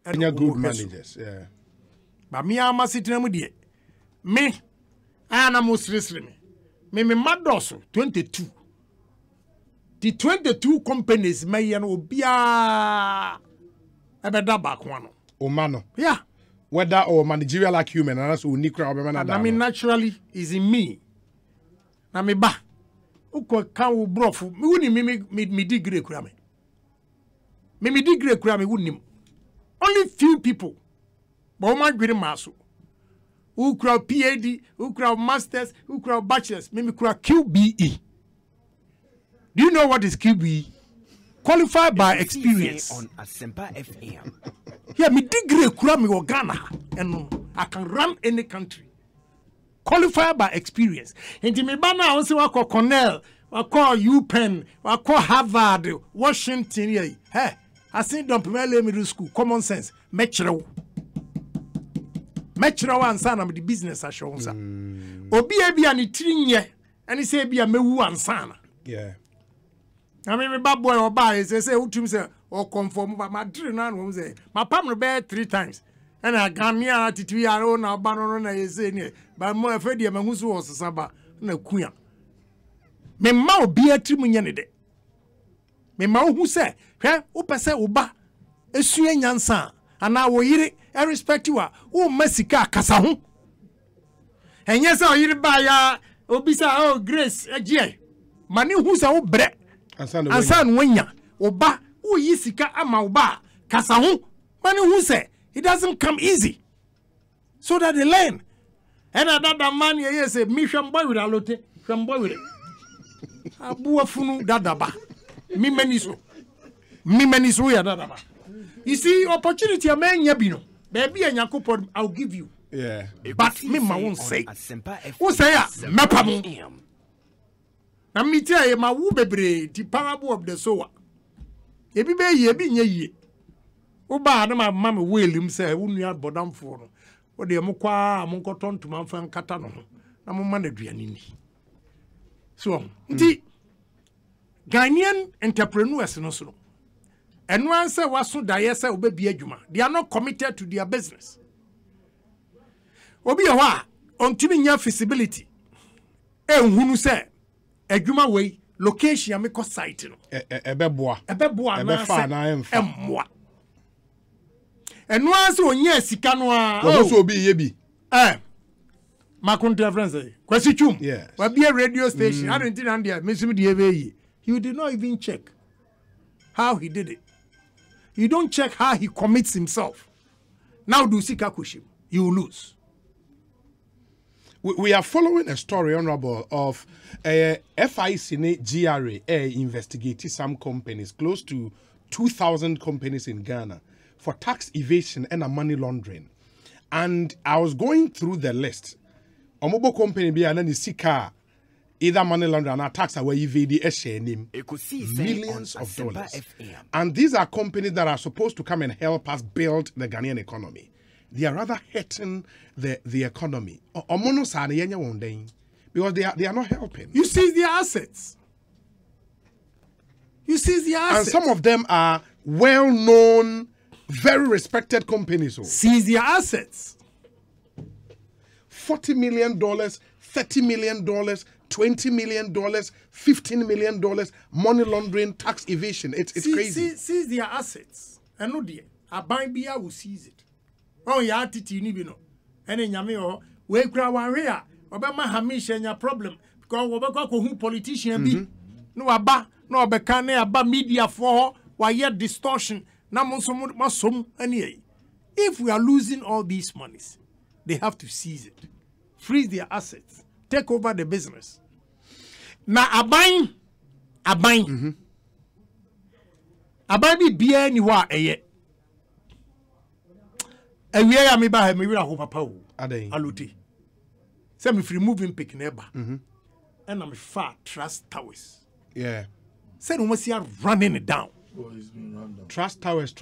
ena good managers ba mi ama sitina mu de me ana mo sresre me madoso 22 the 22 companies may no bia ebeda back one o mano yeah whether or managerial acumen and also unikra obema na I mean naturally is in me na me ba uko kan wo brofu me woni me degree kura me degree kura me woni only few people but o ma dwere maso who crowd PhD, who crowd masters, who crowd bachelors, me crowd QBE. Do you know what is QBE? Qualified by experience. On Asempa FM. Yeah, me degree crowd me Ghana, and I can run any country. Qualified by experience. And me bana also I call Cornell, I call UPenn, I call Harvard, Washington. Hey, I seen them middle school. Common sense. Metro. Metro ansa na the business assurance. Obi e ani trinye ani say bia mewu ansa na. Yeah. I mean me bad boy oba say utum say o conform ba ma dre na no say ma pam no be 3 times. And I Ghanaian attitude ya na ba no na ye say ni ba mo afa dia mahu so osesa ba na kuya. Me ma obi atrim nye ne de. Me ma hu say hwe wo pese wo ba esua nyansa ana wo yire irrespective o masika kasa ho enye say o yire ba ya obisa oh grace egie mani hu say wo bre ansan wanya o ba o yisika ama wo ba kasa ho mani hu say it doesn't come easy so that they learn and that man here say me hwemboy with alote hwemboy with abu afunu dadaba mi meniso ya dadaba. You see opportunity a man yabino baby and yakupon I'll give you. Yeah. But me ma won't say. Who say ya? Mepamu. Na me tell you ma wu bebre ti parable of the sower. Ebi be ye bi nye ye. Wo ba na ma mama William say wo nua bodamfo no. Wo de mo kwa mo nkoton to man fan kata no. Na mo ma na duane ni. So, nti Ghanaian entrepreneurs no so. And one say wasu dayese obebi adwuma. They are not committed to their business. Obi wa ontimi nya feasibility. Ehunu say adwuma we location me ko site no. Ebeboa na fa na emfa. Emmoa. And one say onya sika no a. Wo so obi ye bi. My country friends say kwesi chum. Yes. We be a radio station. I don't think and there mesimi de ebe. You did not even check how he did it. You don't check how he commits himself. Now do Sika Kushim. You lose. We are following a story, Honorable, of FIC GRA investigating some companies, close to 2,000 companies in Ghana, for tax evasion and money laundering. And I was going through the list. Omobo company be an Sika. Either money laundering or tax away evade millions of dollars. And these are companies that are supposed to come and help us build the Ghanaian economy. They are rather hurting the economy. Because they are not helping. You seize their assets. And some of them are well-known, very respected companies. Seize their assets. $40 million, $30 million, $20 million, $15 million, money laundering, tax evasion. It's crazy. Seize their assets. And no dear, a bia will seize it. Oh, ya attitude ni no. Ene nyame o we kura wan we a obema hamisha nya problem because obekwa ko hu politician bi no aba no obeka na aba media for why distortion na masom ane. If we are losing all these monies, they have to seize it, freeze their assets, take over the business. Na aban bi bia ni wa eye ewie ya me ba ha me wira ho papa o aloti say me free moving pick neighbor and I'm far trust towers yeah say no see running it down Oh, it's been run down. Trust Towers.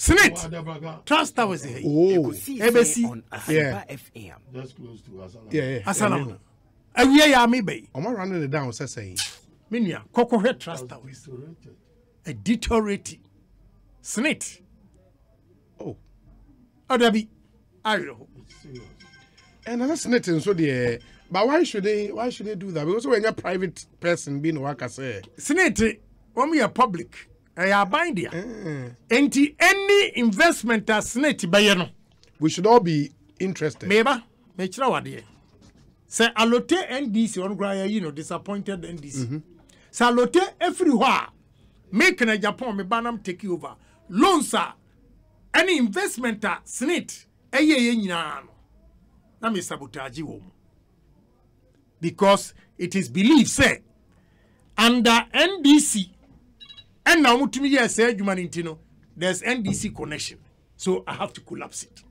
Senate. Adabraga, Trust Towers. Oh, ABC. on Asempa FM. just close to Asala. yeah. Asalam. Awie ya me be. I'm running it down, saying. Minia, Koko Trust Towers. Restorated. A deteriorating. Senate. Oh. Odabi. Ayo. It's serious. And that's Senate, so the. But why should they do that? Because when you're a private person being work as a Senate, when we are public, I are binding. Any investment as Senate bayano. we should all be interested. Meba, mechira wade. Say allote NDC on graya, disappointed NDC. Say allote everywhere. Make an Agyapong me banam take over. Loans are any investment Senate. Eye nyina. Na me sabotage wo. Because it is believed, say, under NDC, and now to me, say, Jumanintino, there's NDC connection. So I have to collapse it.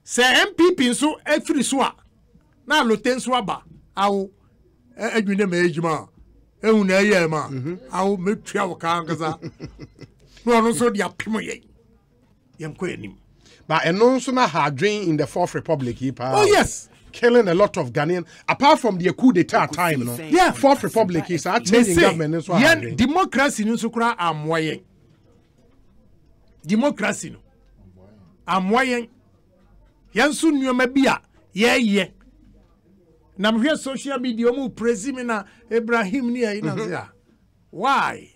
Say, MPP, so every swa, now Loten Swaba, I'll Edwin Majima, Eunayama, I'll make travel Kangaza. No, so the Apimoye. Young Quenim. But and also now had drain in the Fourth Republic. Oh, yes. Killing a lot of Ghanaian, apart from the coup d'etat time, you know. Yeah. Fourth Republic is changing government. That's Yeah, why democracy no sukra amwayen. Democracy no. Amwayen. Yansu nyoma bia ye. Na mhwe social media mu praise na Ibrahim ni ayi na say. Why?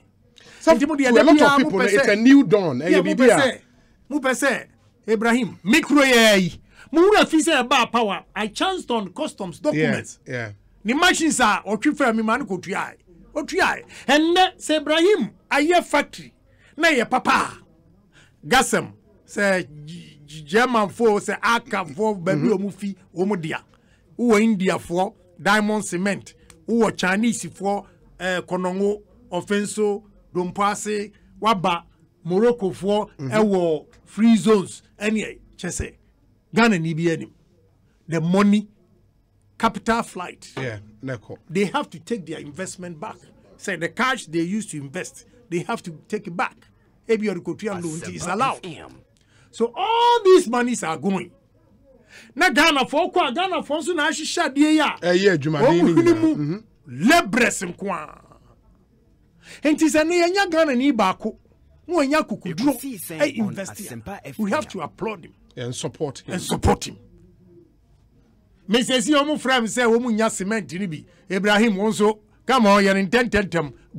a lot of people, it's a new dawn. Mu pese Ibrahim micro ye. Mura fisa about power. I chanced on customs documents. Yeah. The machines are or prefer me man go try. Or try. And say Ibrahim, a factory. Na ye papa. Gasem say German for say Aka for baby omufi omodia. Who India for diamond cement. Who Chinese for Konongo offenso Dompase Waba Morocco for ewo free zones. Any chese. Ghana ni bi anim. The money, capital flight. Yeah, they have to take their investment back. Say the cash they used to invest, they have to take it back. Ebi Orikotua loan is allowed. So all these monies are going. Na Ghana for Ghana for so na shisha die ya. Juma Lebres nkwa. Enti se ne nya Ghana ni baako. Mo nya kukuduro. Invest. We have to applaud him. And support him. Mrs. Yomu Fram say woman nya cement ni bi. Ibrahim also come on your intented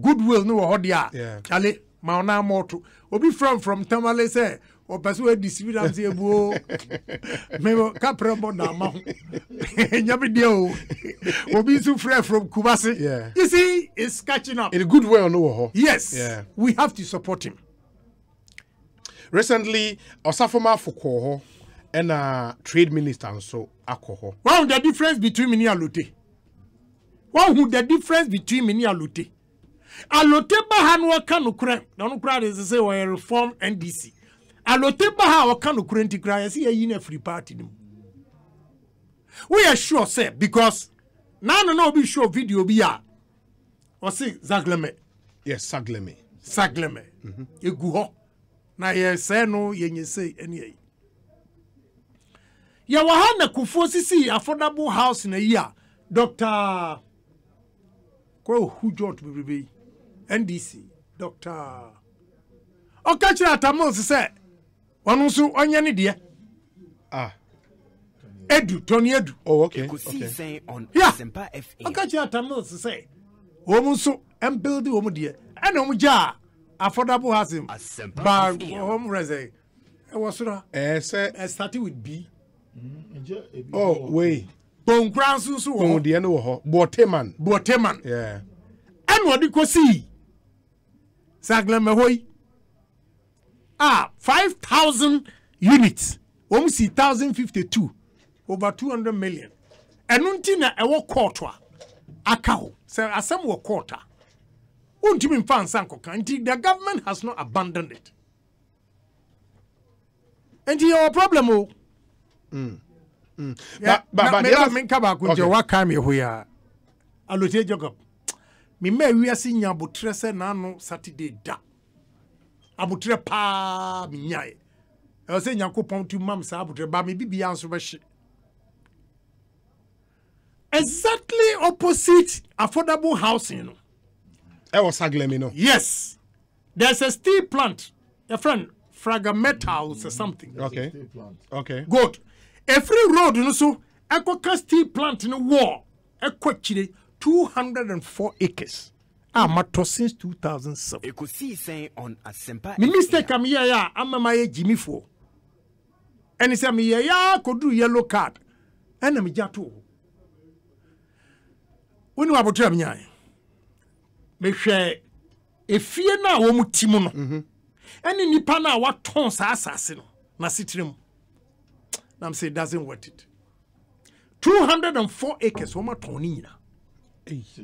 goodwill no hodia. Yeah. Chale mauna moto. Obi from Tamale say o peso e distribute am say buo. Me kapra bo na ma. Nyabi de o. Obi su free from Kumasi. Yeah. You see it's catching up. In a goodwill no ho. Yes. Yeah. We have to support him. Recently, Osafoma Fukoho and trade minister and so alcohol. What the difference between Mini and Lute? What would the difference between Mini and Lute? Alote Bahanwa Kanukran, Donukra is say we reform NDC. Alote Baha Kanukran to cry, I see a union free party. We are sure, sir, because now no be sure video be ya. Or say Zagleme. Yes, Sagleme. You go. Na ye say no ye say any. Ya wahana kufosisi affordable house in a year. Dr. Who jot be NDC. Dr. Okachira Tamil say Wanusu onyani dear. Tony Edu. Oh, okay. Ekosiisen on Yeah. Asempa FM. Okachira Tamil say Womusu and build the womudia. And omuja affordable housing. But home residence. Was starting with B. Oh, wait. Bon Grand Susu. Oh, the end Boteman. Yeah. And what you could see. Saglemehoy. 5,000 units. Almost 1,052. Over 200 million. And untina a walk quarter. A cow. So a some walk quarter. Until the government has not abandoned it. And your problem. But the other thing about what kind of here, Alute Jacob. me ma wiase nya abotre se na no Saturday da abotre pa me nyae e se Nyankopon tu mam sa abotre ba me bibia nso be hye exactly opposite affordable housing no e was Saglemi no. yes there's a steel plant a friend Fraga Metals or something Okay. Okay. good every road no so Ekoko steel plant in the war Ekoko 204 acres matter since 2007 Ekosiisen on Asempa me mistake am here ya amama ye Jimmy for and say me ya kodu yellow card and me jato woni wabotra me nyae me hwe efie na wo mutimu no any nipa na waton sa asase no na sitirem na say it doesn't worth it 204 acres wo maton ni nyina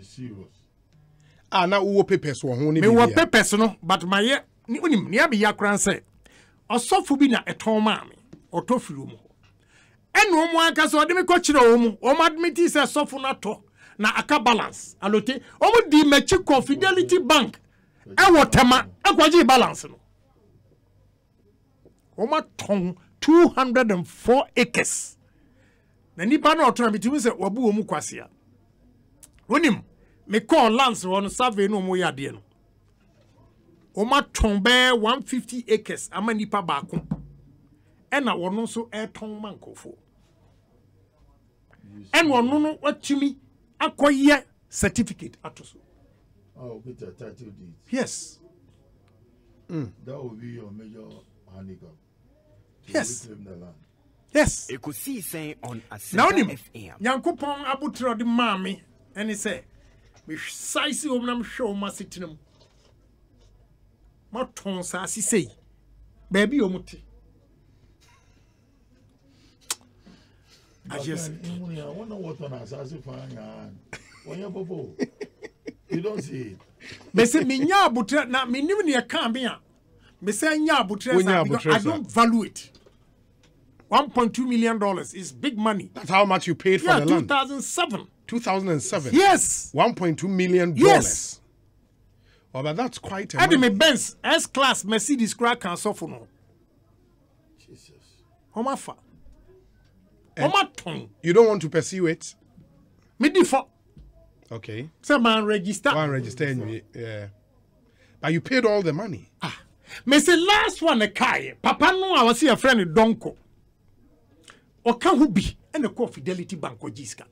Serious. Na uwo papers wo ho ni me wo papers no but my ni unim ni abi yakran say osofu bi na eton ma me otofiri mu eno omo aka so de me ko kire omo o admit say osofu na to na aka balance alote omo di mechi Fidelity Bank e wotema akwaji balance no omo ton 204 acres na nipa na oton bitimi say wabu omo kwase a wonim me call lands on survey no mo yade no omo ton be 150 acres ama nipa baako e na wono so e ton mankofo en wono no watumi akoye certificate atoso. Oh, get a title deed. Yes. That will be your major handicap. Yes. Reclaim the land. Yes. Ekosiisen on Now Asempa FM. Nyankopon abutro de mami and he say me size omnam show ma sitinum. Ma ton sa si sei. Baby omuti. I just I wonder what on assassin fine. When you popo, you don't see it. me say me nya abutre na me nim ne ka me a me say nya abutre because I don't value it. $1.2 million is big money. That's how much you paid for the land. 2007. 2007. Yes. $1.2 million. Yes. Oh, but that's quite a Adi me money. Benz S-Class Mercedes crack can suffer no. Jesus. Homa fa. Homa ton. You don't want to pursue it? Me di for. Okay. Say man register. One register you, yeah. But you paid all the money. Me say last one a kai. Papa no I was see a friend Donko. Oka hu bi and the Fidelity Bank o jiska.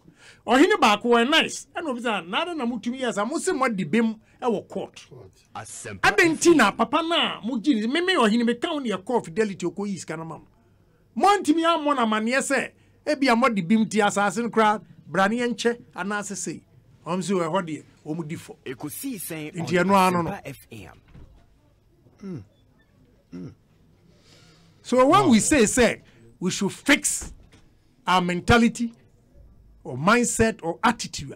O hini baako were nice. And obisa nada na mutumi yes amose mo de bem e wo court. Asempa Adentina papa na mo gini me o hini me kan ne call Fidelity oko yiska na mam. Montimi amon amane se e bia mo de bim ti asase no kra brane enche anase sei. Omso e hode o mu difo. Ekosiisen on Nti eno ano no. Asempa FM. So when we say we should fix our mentality or mindset or attitude,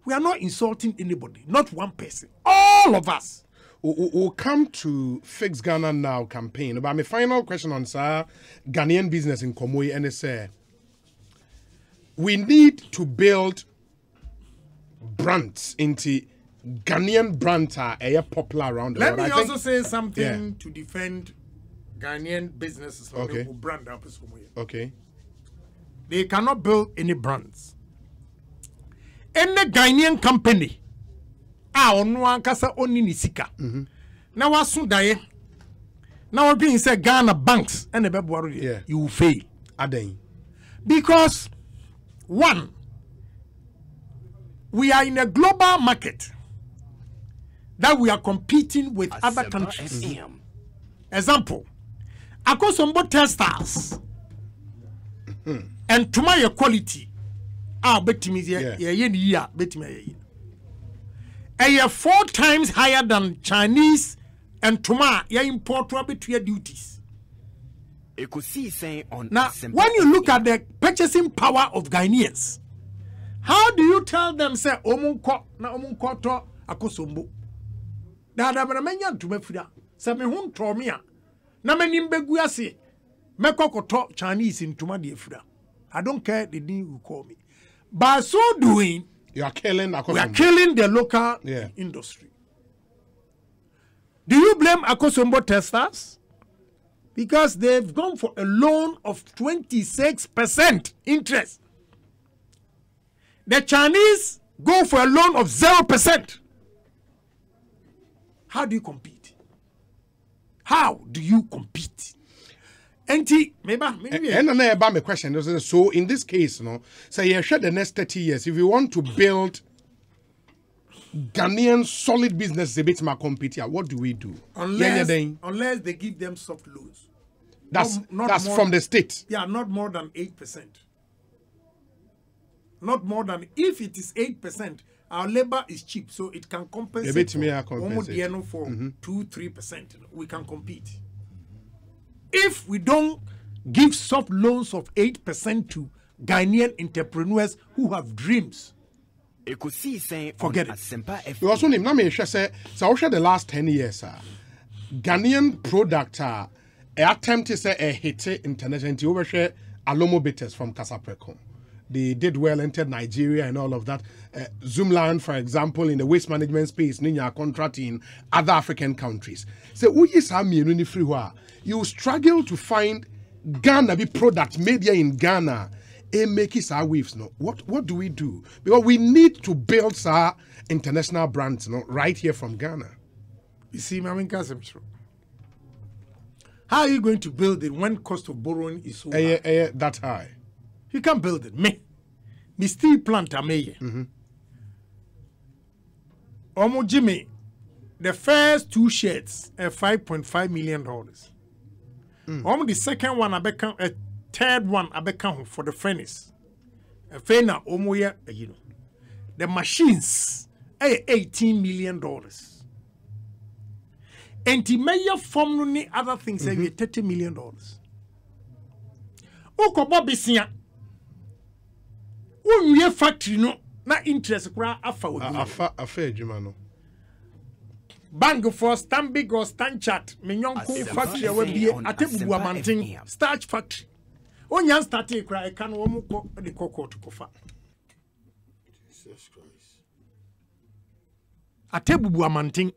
we are not insulting anybody, not one person, all of us. We'll come to Fix Ghana Now campaign. But my final question on Ghanaian business in Komoi and say we need to build brands into Ghanaian brands are popular around the Let world. me I also think, say something Yeah. to defend Ghanaian businesses or Okay. who brand up as well. Okay. They cannot build any brands. Any Ghanaian company, ono ankasa oni ni sika. Na wasu daye. Na what being said Ghana banks and the Yeah. you will fail. Aden. Because one, we are in a global market that we are competing with other Asempa countries. FM. Example, Akosombo textiles and to my quality, betimi ye 4 times higher than Chinese and Tuma ye import between duties. Ekosiisen on Now, Asempa when you look FM. at the purchasing power of Ghanaians, how do you tell them say omunko na omunko to Akosombo? Dada bana menya ntuma fira. Se me hu nto me a na manim begu ase mekokoto Chinese ntuma de fira. I don't care the name you call me. By so doing, You are killing. We are killing the local industry. Do you blame Akosombo testers? Because they've gone for a loan of 26% interest. The Chinese go for a loan of 0%. How do you compete? How do you compete? Maybe. And my question is, so in this case, say you share the next 30 years, if you want to build Ghanaian solid business a bit more compete, what do we do? Unless they give them soft loans. That's from the state. Yeah, not more than 8%. Not more than, if it is 8%, our labor is cheap, so it can compensate for 2-3%. We can compete. If we don't give soft loans of 8% to Ghanaian entrepreneurs who have dreams, forget it. You also name say the last 10 years, Ghanaian product attempt to say a hit international overshare Alomo bitters from Casapreco. They did well, entered Nigeria and all of that. Zoomland, for example, in the waste management space, Ninya contracting other African countries. So you struggle to find Ghana be product made here in Ghana. Make it our waves. What do we do? Because we need to build our international brands right here from Ghana. You see, how are you going to build it when cost of borrowing is so high? That high. You can't build it. Me steel plant me. Omo Jimmy, the first 2 sheds are $5.5 million. The second one a third one for the furnace. The machines are $18 million. And the mayor form no other things are $30 million. Bobisia. Unye factory no na interest kura afa adwuma no. Bank for Stanbic or Stanchart menyonko factory we bie atebubu amanten starch factory. Onya start kura e kan wo mu ko de kokko to kofa. Jesus Christ. Atebubu amanten.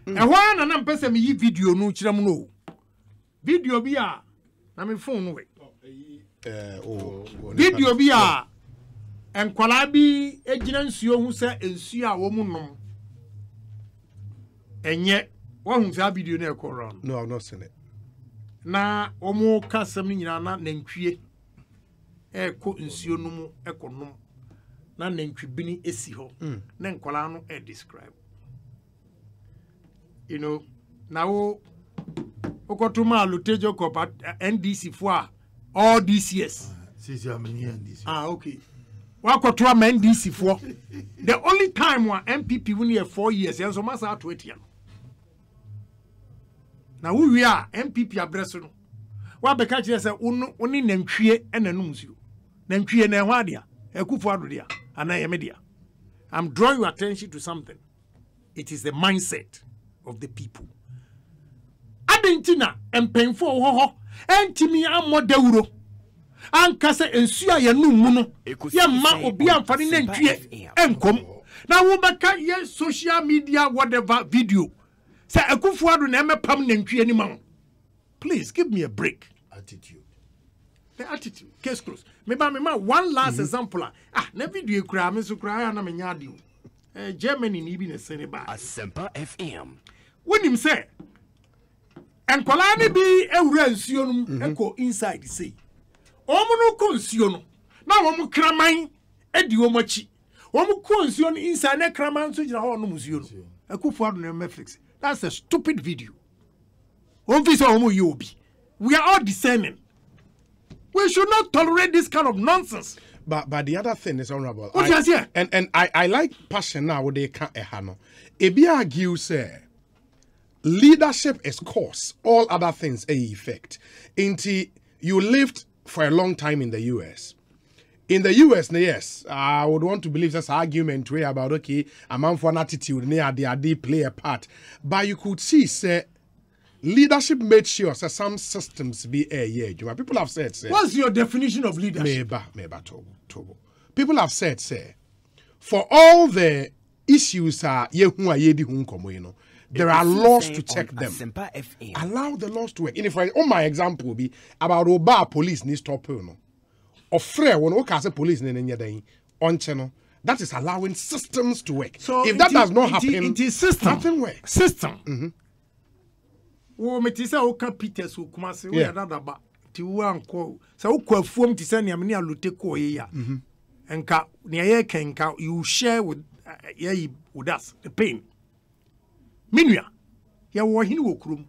Ehwa na mpese me yi video no kiram no. Video bi a na me phone no we. Video bi a enkwala bi ejina nsuo hu se nsuo a wo mu nom enye wo hu sa video na ekoro no I've not seen it na wo mu kasam ni nyina na nantwie eko nsuo no mu ekonom na nantwi bini esi ho na enkwala no describe na wo okotuma lutejo kopa NDC fo a all these years. Okay. The only time one MPP win here 4 years, and so much out to it. Now we are MPP abreso. What because you say only Nemtrie and Enumsu. Nemtrie and Wadia, a Kufuadia, and I am media. I'm drawing your attention to something. It is the mindset of the people. Adentina and painful ho. Entimi amo deuro ankase ensua ya numuno ya ma obi amfani na ntwie enkom na wo beka ye social media whatever video say Akufuado na emepam na ntwie ni ma. Please give me a break. The attitude case close. Me one last example na video kura me so kura na me nya ade Germany ni bi na sene ba Asempa FM when him say and Kolani be a ransion echo inside the sea. Omono consuno. Now omu kraman edi omochi. Omu consuno inside a kraman so jina ho no musuno. Akufuado na Netflix. That's a stupid video. Omvisa omu yobi. We are all discerning. We should not tolerate this kind of nonsense. But the other thing is honorable. What you say? And I like passion now they can't ehano. Ebi argue say leadership is cause, all other things a effect. Inti, you lived for a long time in the US. In the US, yes, I would want to believe this argument way about okay, a man for an attitude near the play a part. But you could see, say, leadership made sure say, some systems be a year. People have said, say, what's your definition of leadership? Meba Togo. People have said, say, for all the issues are there are laws to check them. Allow the laws to work. In fact, my example will be about Oba police needs stop no. Or free when okay say police on channel. That is allowing systems to work. So if that does not happen, it is system. Nothing works. System. Wo metisa o ka Peters o kuma se we another ba ti wo anko se wo kwafuom ti se ne amne alote ko ye ya. Enka ne ye kenka you share with with us the pain. Minua ya wo hini wo krum.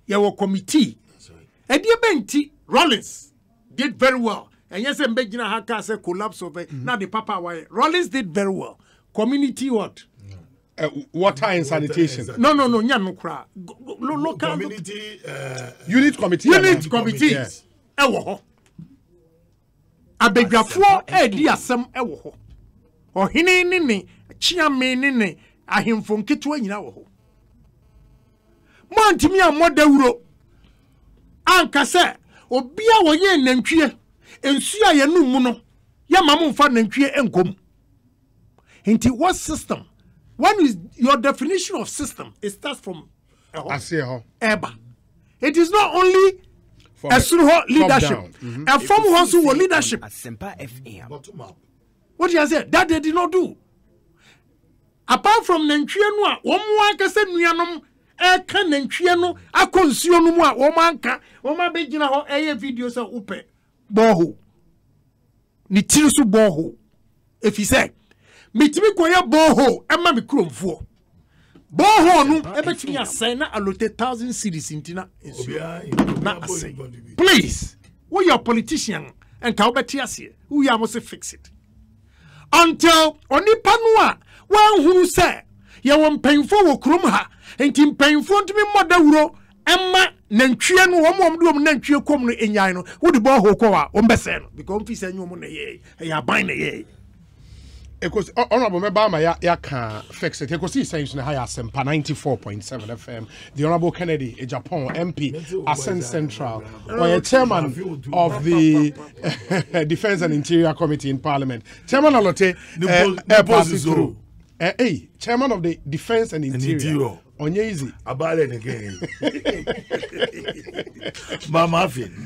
Ya wo committee. E die benti Rollins did very well. And yes, Mbegina Haka said collapse of it. Now the Papa why Rollins did very well. Community what? Water and sanitation. No, Nyanukra. Local community unit committee. Unit committees. Ewo. Abegrafo edi asem ewo ho. Ohene ne chiame ne ahemfo nketo anyina wo ho. Montimi amodawuro. Anka se obia wo ye nantwie. Ensu a ye no mu no ye mamu fa nantwie enkom. Inti what system? One is your definition of system. It starts from Eba. It is not only a suru leadership. A form also was leadership. Bottom up. What do you say? That they did not do. Apart from Nenchiano, one can say Nuanum, a can Nenchiano, a consumer, womanka, Oma Begina, a videos of Upe, Boho. Nitirusu Boho. If he said, Mitimi kwaya boho ema mi krom fo boho no ebetimi assign na allocate 1,000 cedis intina na assign. Please we your politician and ka obeti ase we must fix it until onipa no a wan huru se ye won panfo wo krom ha enti panfo ntimi modawuro ema nantwie no wo do nantwie kom no enyan no wo de boho ko wa wo mbese no because mfi se nyom na ye ya ban na ye. Because honorable member ya can fix it. Ekosiisen na higher sempa 94.7 FM. The honorable Kennedy Agyapong MP Ascent Central, or chairman of the Defense and Interior Committee in Parliament. Chairman Alote chairman of the Defense and Interior. Onyezi abale again. Mafin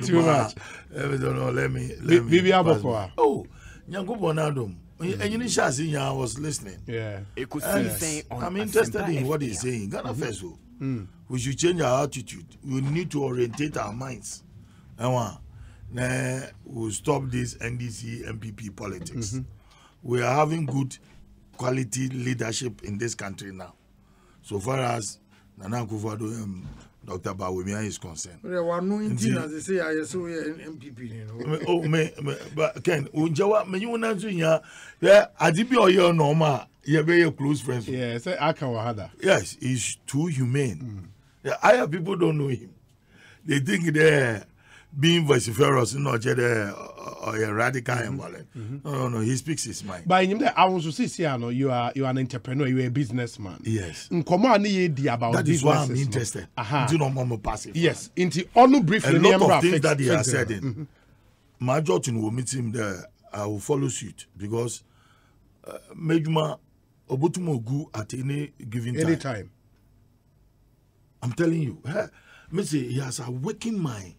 too much. Let me Bibi Abokwa. Oh, Nyango Bonadum. And you I was listening. Yeah. I'm interested in what he's saying. Ghana first, we should change our attitude. We need to orientate our minds. We'll stop this NDC MPP politics. We are having good quality leadership in this country now. So far as Nana Akufo-Addo Dr. Bawumia is concerned. There were no indeed as they say I saw MPP. Oh, but Ken, Unjawa, me you want to yeah, Adibi or your normal, you're very close friends. Yeah, say Akawahada. Yes, he's too humane. Yeah, other people don't know him. They think they're being vociferous, not or a radical and violent. No, he speaks his mind. But in I also see, you are an entrepreneur, you are a businessman. Yes. That is why I'm interested. Do not more passive. Yes. Into only briefly, a lot of things that he has said in. My Jordan will meet him there. I will follow suit because Mejuma Obutumo go at any given time. Anytime. I'm telling you, he has awakened my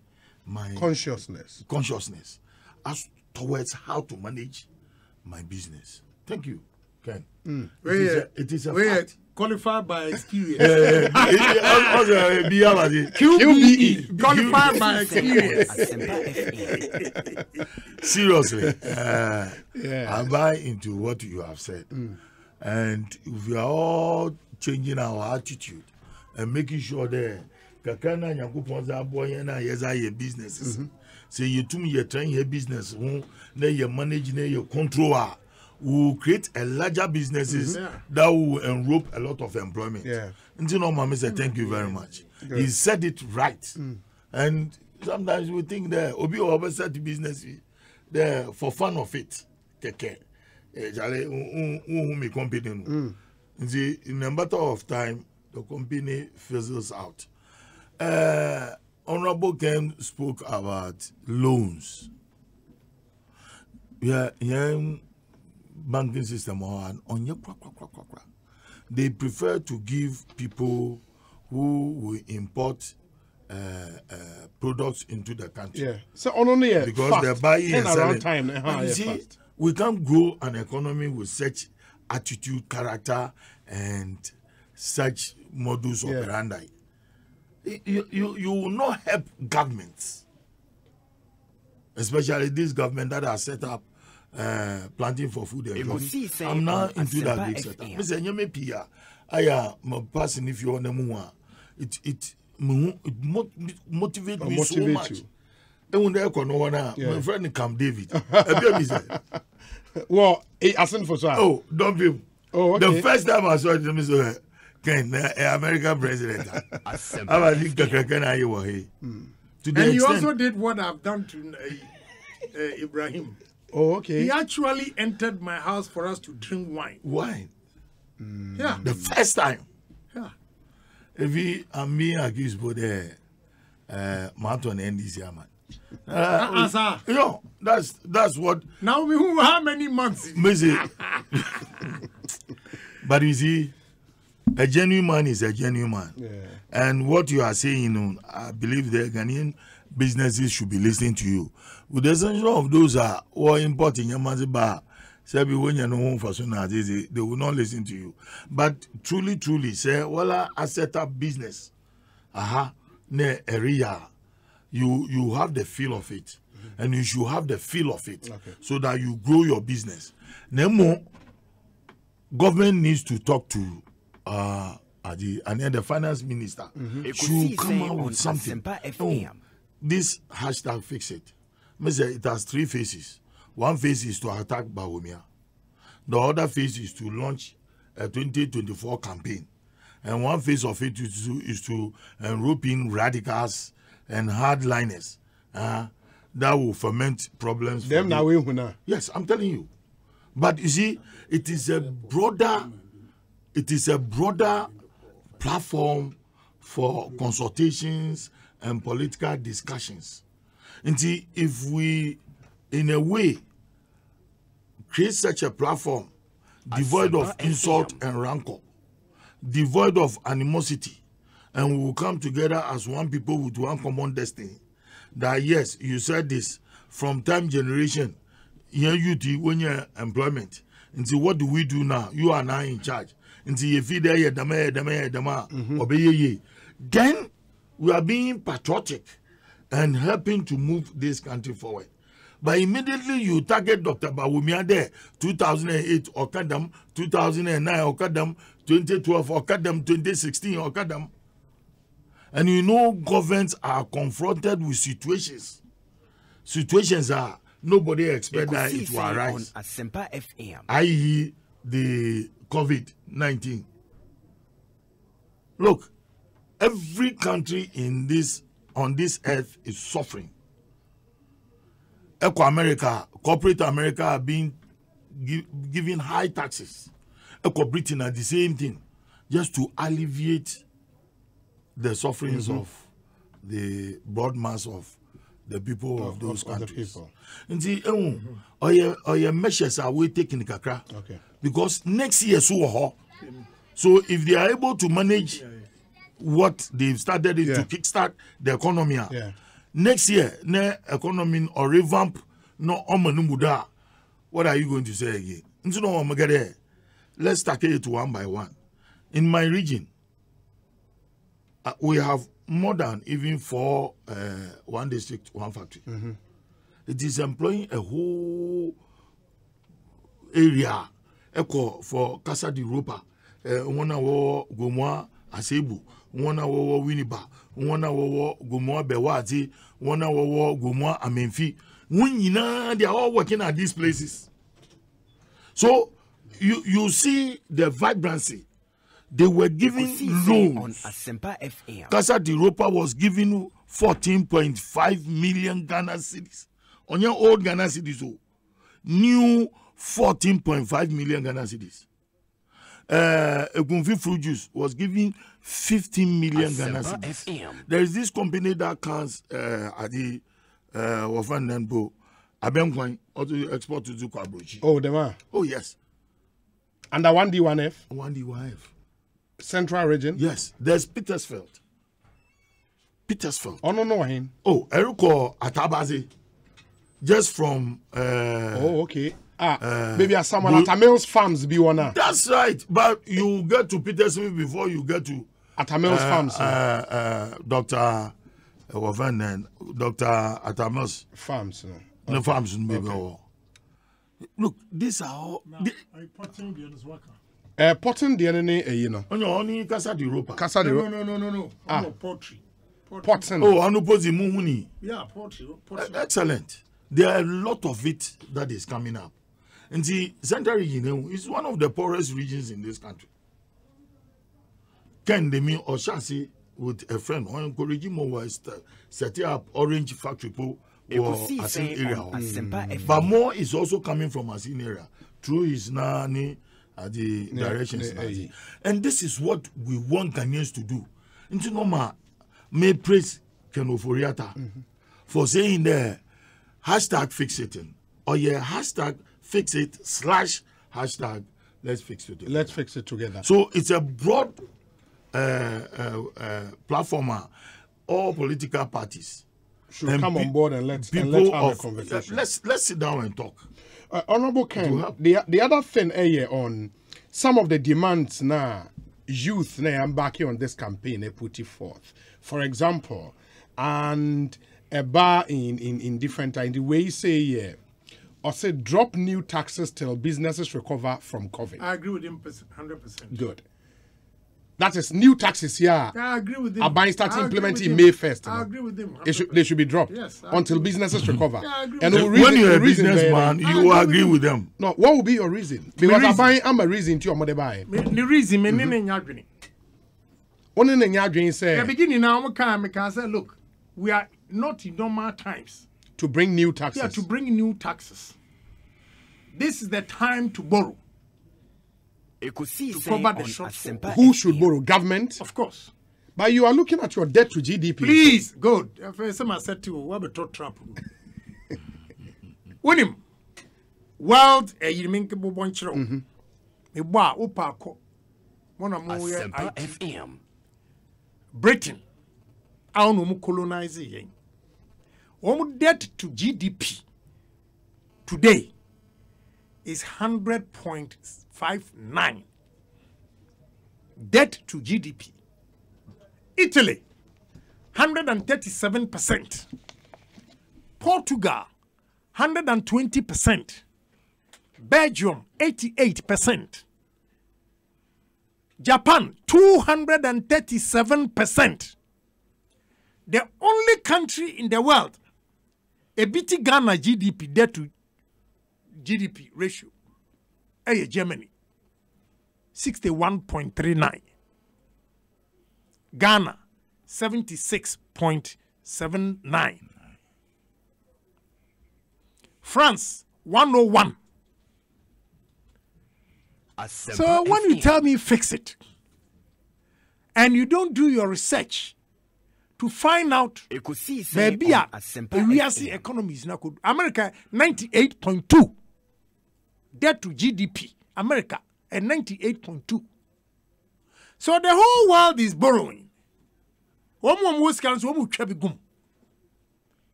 consciousness as towards how to manage my business. Thank you, Ken. It is a fact. Qualified by experience. QBE. Qualified by experience. Seriously, I buy into what you have said. And if we are all changing our attitude and making sure that Kakana Nyakuponza boy na yeza ye businesses. Say you to me you train your business, na you manage, na you control. Will create a larger businesses that will enrope a lot of employment. Yeah. And you know, Mama said, thank you very much. Good. He said it right. And sometimes we think that Obi always said to business there for fun of it. Take care. In a matter of time, the company fizzles out. Honorable Ken spoke about loans. Yeah, banking system on they prefer to give people who will import products into the country. Yeah. So only because they're buying and selling. Time. You see, we can't grow an economy with such attitude, character, and such modus operandi. You will not help governments, especially this government that has set up planting for food and drink. I'm now into that big setup. Mr. Nyame Pia, I am passing if you want to it motivates me so much. And when they my friend Camp David, well, asking for so. Oh, don't be. Oh, okay. The first time I saw it, Mr. Ken, American president. I think the and you also did what I've done to Ibrahim. Oh, okay. He actually entered my house for us to drink wine. Wine? Yeah. The first time? Yeah. If he and me accused both Mountain and this man. You know, that's what. Now, how many months? But you see, a genuine man is a genuine man. Yeah. And what you are saying, I believe the Ghanaian businesses should be listening to you. With the exception of those who are importing your bar, say when you know home for they will not listen to you. But truly, say, well, I set up business. Ne area. You have the feel of it, and you should have the feel of it, so that you grow your business. Nemo, government needs to talk to and then the finance minister should come out with something. This hashtag fix it. It has 3 phases. One phase is to attack Bawumia. The other phase is to launch a 2024 campaign, and one phase of it is to rope in radicals and hardliners that will ferment problems. Them now we now. Yes, I'm telling you. But you see, it is a broader platform for consultations and political discussions. And see, if we, in a way, create such a platform devoid of insult and rancor, devoid of animosity, and we will come together as one people with one common destiny. That yes, you said this from time generation, youth when you're employment. And see, what do we do now? You are now in charge. And see, if you there, then we are being patriotic and helping to move this country forward. But immediately you target Dr. Bawumia there, 2008 Okadam, 2009 Okadam, 2012 Okadam, 2016 Okadam. And you know, governments are confronted with situations. Situations are nobody expect that it will arise. I.e., the COVID-19. Look, every country on this earth is suffering. America, corporate America are being given high taxes. Britain are the same thing, just to alleviate the sufferings of the broad mass of the people of those countries. And see, your measures are we taking kakra. Okay. Because next year so if they are able to manage what they've started to kickstart the economy. Next year, ne economy or revamp no omanumuda. What are you going to say again? Let's tackle it one by one. In my region, we have more than even 4 one district, one factory. It is employing a whole area. For Casa de Ropa, one hour Gomoa Asebu, 1 hour Winneba, 1 hour Gomoa Bewati, 1 hour Gomoa Amenfi. They are all working at these places. So you see the vibrancy. They were giving loans. Casa de Ropa was giving 14.5 million Ghana cedis. On your old Ghana cedis, new 14.5 million Ghana cedis. Egunfi Fruit Juice was giving 15 million Ghana cedis. There is this company that comes at the Agyapong also export to Kwabrochi. Oh, the man. Oh yes. Under 1D1F? 1D1F. Central region? Yes. There's Petersfield. Oh, no, him. Oh, Eriko Atabazi. Just from oh, okay. Maybe as someone at Amil's farms be one. That's right. But you get to Petersfield before you get to at Amil's farms. Dr. Atamil's farms. No farms maybe. Okay. Look, these are all. Potting the other's worker. Potting the enemy, you know. Oh, no, only Casa de Europa. Casa de Europa. No. Poultry. Potting. Oh, Anupozi Mumuni. Yeah, poultry. Excellent. There are a lot of it that is coming up. And the Central region is one of the poorest regions in this country. Can they mean or chassis with a friend or encouraging more setting up orange factory or Asin area? But more is also coming from Asin area through his nani at the directions. And this is what we want Ghanaians to do. And you know, may praise Kenoforiata for saying there. Hashtag fix it or hashtag fix it / hashtag let's fix it together. Let's fix it together. So it's a broad platform. All political parties should come on board and let's have a conversation. Let's sit down and talk. Honorable Ken, the other thing on some of the demands now youth now embarking on this campaign they put it forth. For example, and a bar in different times. The way you say, or say drop new taxes till businesses recover from COVID. I agree with him 100%. Good. That is new taxes here. I agree with him. Are start implementing May 1st. I agree with him. They should be dropped until businesses recover. Yeah, I agree and when you're a businessman, you agree with them. No, what will be your reason? Because I'm a reason to your mother buy. The reason, Only in your say. The beginning now, we can say, look, we are not in normal times. To bring new taxes. Yeah, to bring new taxes. This is the time to borrow. Ekosiisen to cover the shortfall. Who should borrow? Government? Of course. But you are looking at your debt to GDP. Please, good. Someone said to you, what about Trump? William, world, you mean Bonchero. A bar, Opako. One of FM. Britain. I don't know colonizing. Debt to GDP today is 100.59. Debt to GDP. Italy, 137%. Portugal, 120%. Belgium, 88%. Japan, 237%. The only country in the world, a BT Ghana GDP, debt to GDP ratio, Germany, 61.39. Ghana, 76.79. France, 101. So when you tell me fix it, and you don't do your research to find out maybe a real economy is not good. America 98.2 debt to GDP. America at 98.2. So the whole world is borrowing.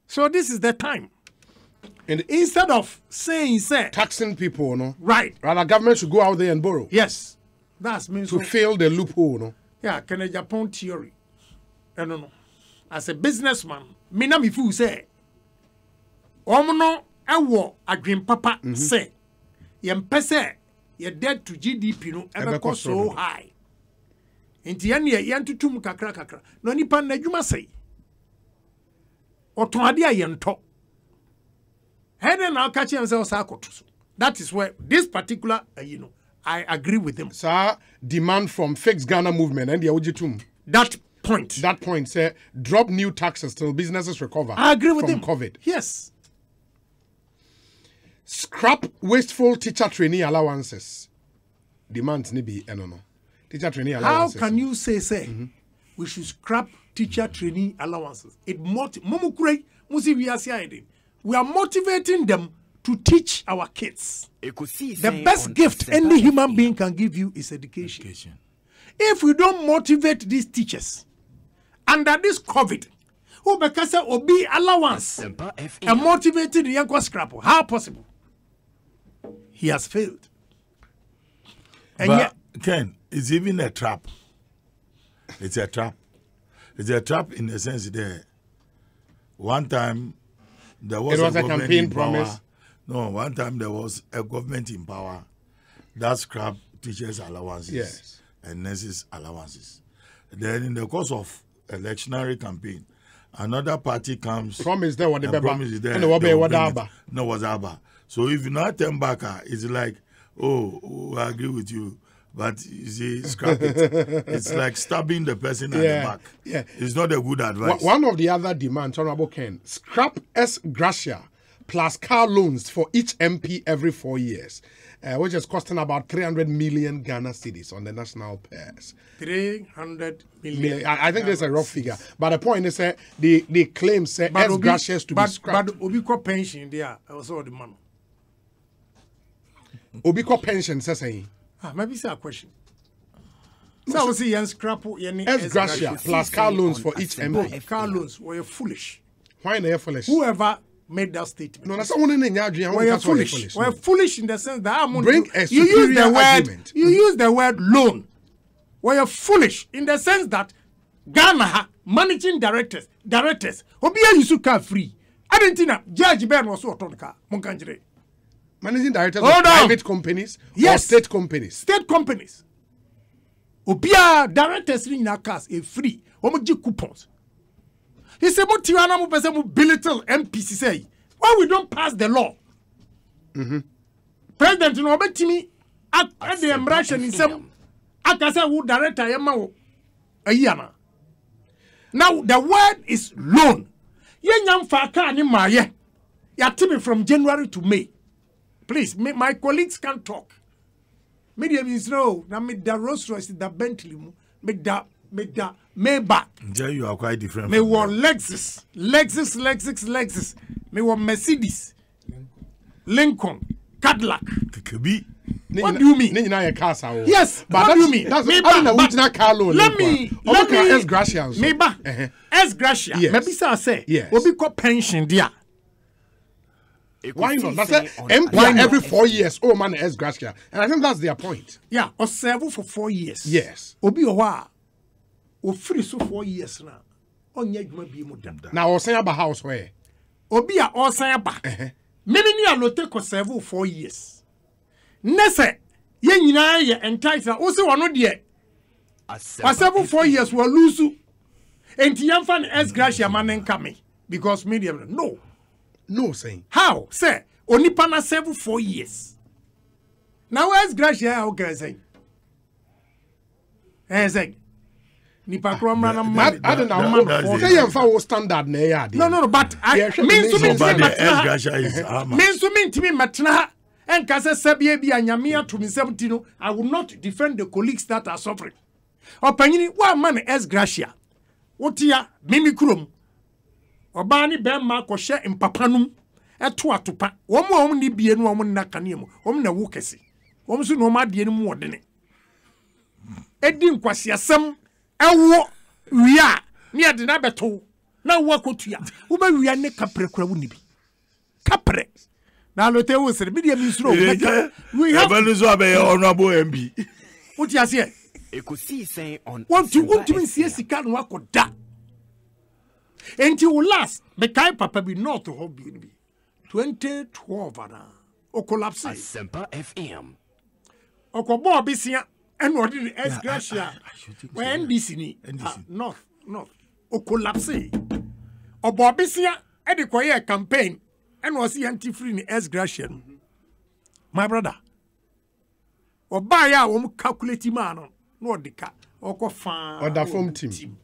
So this is the time. And instead of saying taxing people, no, right? Rather, government should go out there and borrow. Yes, that's means to fill the loophole, no. Yeah, can a Japan theory? I don't know. As a businessman, me na me fu say, omono ewo adwin papa say, yempese ye debt to GDP no ebe so high. Inti ya ne yantutum kakra. No nipa na adwuma say. Oton ade ayento. That is where this particular, I agree with him. Sir, demand from Fix Ghana movement and the Ojitum. That point, say, drop new taxes till businesses recover. I agree with him. From COVID. Yes. Scrap wasteful teacher trainee allowances. Demands nibi no. Teacher trainee allowances. How can you say we should scrap teacher trainee allowances? It mumukure musi wiasi We are motivating them to teach our kids. Ekosiisen The best gift any human being can give you is education. If we don't motivate these teachers under this COVID, who because obi allowance Asempa FM. and motivated the young scrapper, how possible? He has failed. And But yet, Ken, it's even a trap. It's a trap. It's a trap in the sense that one time there was, It was a government campaign in power. promise. No, one time there was a government in power that scrapped teachers' allowances Yes. and nurses' allowances. Then in the course of electionary campaign, another party comes Promise there what the and beba. promises there And the wabe they will what bring it. aba. No, what's aba. So if you not turn back, it's like, oh, I agree with you. But you see, scrap it. It's like stabbing the person at the back. Yeah. It's not a good advice. One of the other demands, Honorable Ken, scrap S. Gracia plus car loans for each MP every 4 years, which is costing about 300 million Ghana cedis on the national pairs. 300 million. I think there's a rough figure. But the point is that the claim say S. Gracia to be scrapped. But Obiko pension there, also the money. Obiko pension, says saying. Maybe it's a question. So I will see Yen scrap Yenny S. Gracia plus car loans for each MP. Car loans were foolish. Why are you foolish? Whoever made that statement. No, that's not one in the We're foolish. We're foolish in the sense that Bring a you use the superior word. argument. You use the word loan. We're foolish in the sense that Ghana managing directors. Obia Yusu car free. Argentina Judge Ben was so tonka. Monkanjire. Managing directors Hold of on. private companies or Yes. state companies. State companies. Obia directors in your cars a free. Omoji coupons. He said, "But Tiana mo pese mo belittle MPC say why we don't pass the law." President no obetimi at the embrace in some akasa who director yema wo ayana. Now the word is loan. Yenyam fa car ni maye. Ya timi from January to May. Please, my colleagues can talk. Media means no. Now me da Rolls Royce, da Bentley, me da Maybach. You are quite different. Me were Lexus. Me were Mercedes, Lincoln, Cadillac. What do you mean? Yes, but what do you mean? That's Me not ba- original car loan. Let me S. Gracia. Me ba S. Gracia. Yes. Maybe say say. Yes. Obi ko pension dia. Why not? That's it. MP every 4 years. Oh man, S. Gracia. And I think that's their point. Yeah, or serve for 4 years. Yes. Obi owa. O free so 4 years now. Onye dwuma bi mu dam. Now, I was saying about house where. Obi a osan ba. Many ni alote ko serve 4 years. Nese ye nyina ye entitled. O se wono de. Asempa Serve 4 years we lose. Enti yamfa ni S. Gracia manen kame because medium no. No saying. How? Say, onipa na serve 4 years. Now where's Gracia? How can I say? Say, nipa kromra na man. I don't that's know. it. Say you found standard na ya. No, but I Yeah, sure, mean to so me But the matna. Gracia is how much? Mean to me matna. And kase sebie bi anyamia to me 17. I will not defend the colleagues that are suffering. Opanyini wa man S. Gracia. Wotia mimi krom. Obani bema kɔhye mpapanum eto atopa wɔn ni bie no wɔn na kane mu wɔn na wo kɛse wɔn so no ma de no mu wɔdene edi nkwasiasɛm ɛwo wia ne ade na beto na wo akotua wo ba wia ne kapre kura wo ni bi kapre na lote wo sere media mi suro we have honorable MB. what you say Ekosiisen on want to Asempa nsie sika no akoda. Until last, the Kai Papa be not to hobby 2012 or collapse. Asempa FM. Okobo Bisia and what did S. Gracia when NDC North or collapse. Or Bobisia at the choir campaign and was he anti free S. Gracia. My brother. Or buy our calculating man, no the car or fan Or the form team.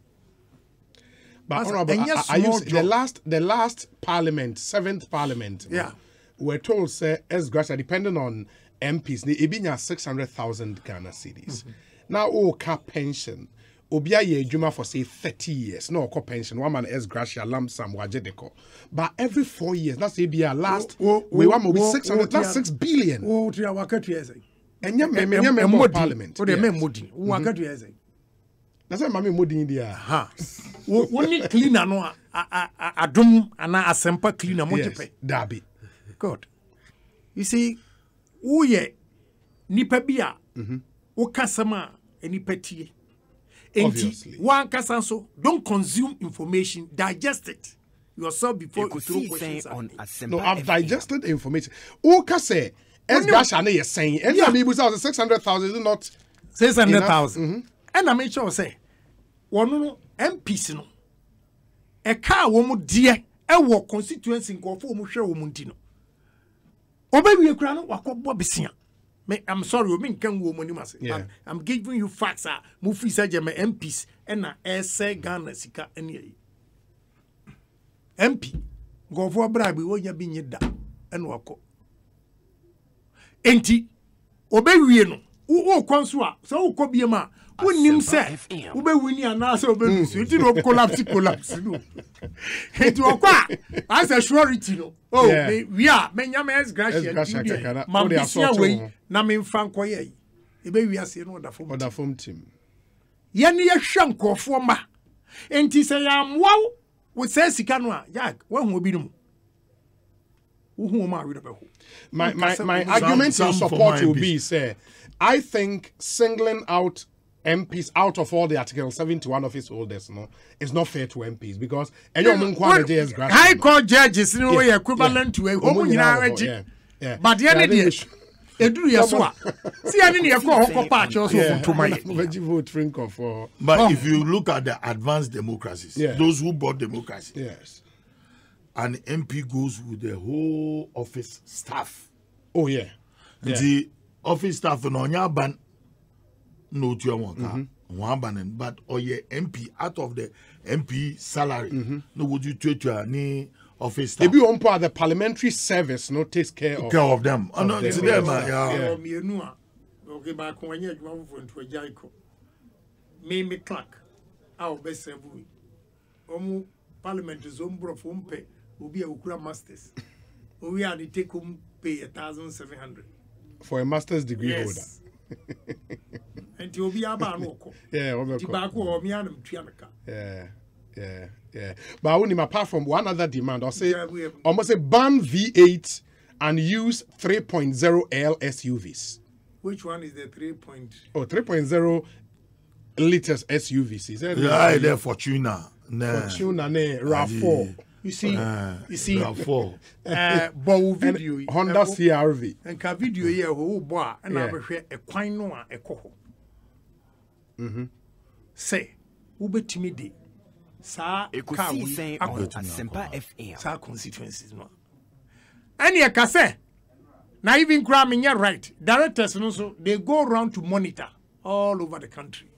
But That's honorable, a yes, I used small the last parliament, 7th parliament. Yeah. We're told say S. Gracia, depending on MPs, they ebinya 600,000 Ghana cedis. Now, car pension, Obia ye juma for say 30 years. No co pension. One man S gratia lump sum wajedeko. But every 4 years, that's ABR last we want to be 600. That's 6 billion. Oh, to our country, And you member of parliament. Oh, they make money. One country, that's why Mammy Moody India. Ha. Only cleaner no adum ana asempa cleaner mojepe. Dabi. God. You see, who ye nipa bia ukasama nipa tie. Obviously. One kasanso don't consume information, digest it yourself before you throw questions on No, I've digested the information. Uka say Esgashane is saying and yeah. Maybe 600,000 is not 600,000. And I make sure say one MPs no a car woman dear a war constituency in Kofu Musha Mundino. Obey your crown, Wako Bobisia. I'm sorry, we can woman you must. I'm giving you facts. Mufi Sajama MPs and a essay Ghana Sika any MP. Go for a bribe, we won't be yet and Wako. Enti, obey we no. Who consua, so could be a man. When him say, Ube winnie and answer, you did collapse. It will quack as a surety. No, oh, we are Benjamin's gracious. Mamma way, Namin Francoye. A baby has seen what the form team. Yanni a shank or former. And he say, I'm wow, with says Sikanwa, Jack, one will be no. Who am I read about? My argument in support will be, say, I think singling out MPs out of all the Article 71 office holders, no, it's not fair to MPs because High Court judges, you know, equivalent to a woman in our regime. But the other day, a do your swap. See, I didn't call patch also to my vote drink of. But if you look at the advanced democracies, those who bought democracy, yes, an MP goes with the whole office staff. Oh, yeah. The office staff no nya ban no to one ban but or ye MP out of the MP salary no would you treat your ni office staff. If you want part the parliamentary service no takes care of them. Oh no, it's them. Yeah. Okay, back when you go to a Jaiko. Me clerk. I'll be served. Parliament is umbro from pay will be a Ukra masters. We are the take home pay 1,700 for a master's degree holder. And you'll be a banoko. Yeah. But I wouldn't apart from one other demand, I'll say almost a ban V8 and use 3.0 L SUVs. Which one is the 3.0 liters SUVs? Is that the Fortuna? Fortuna, RAV4. You see, RAV4. Bow video, Honda CRV, and car video here who boy and I will share a quine noir a coho. Say, Ube timidi, Sa Ekosiisen on Asempa FM. Sa constituencies no. And ye can say, now even cramming your right, directors also they go around to monitor all over the country.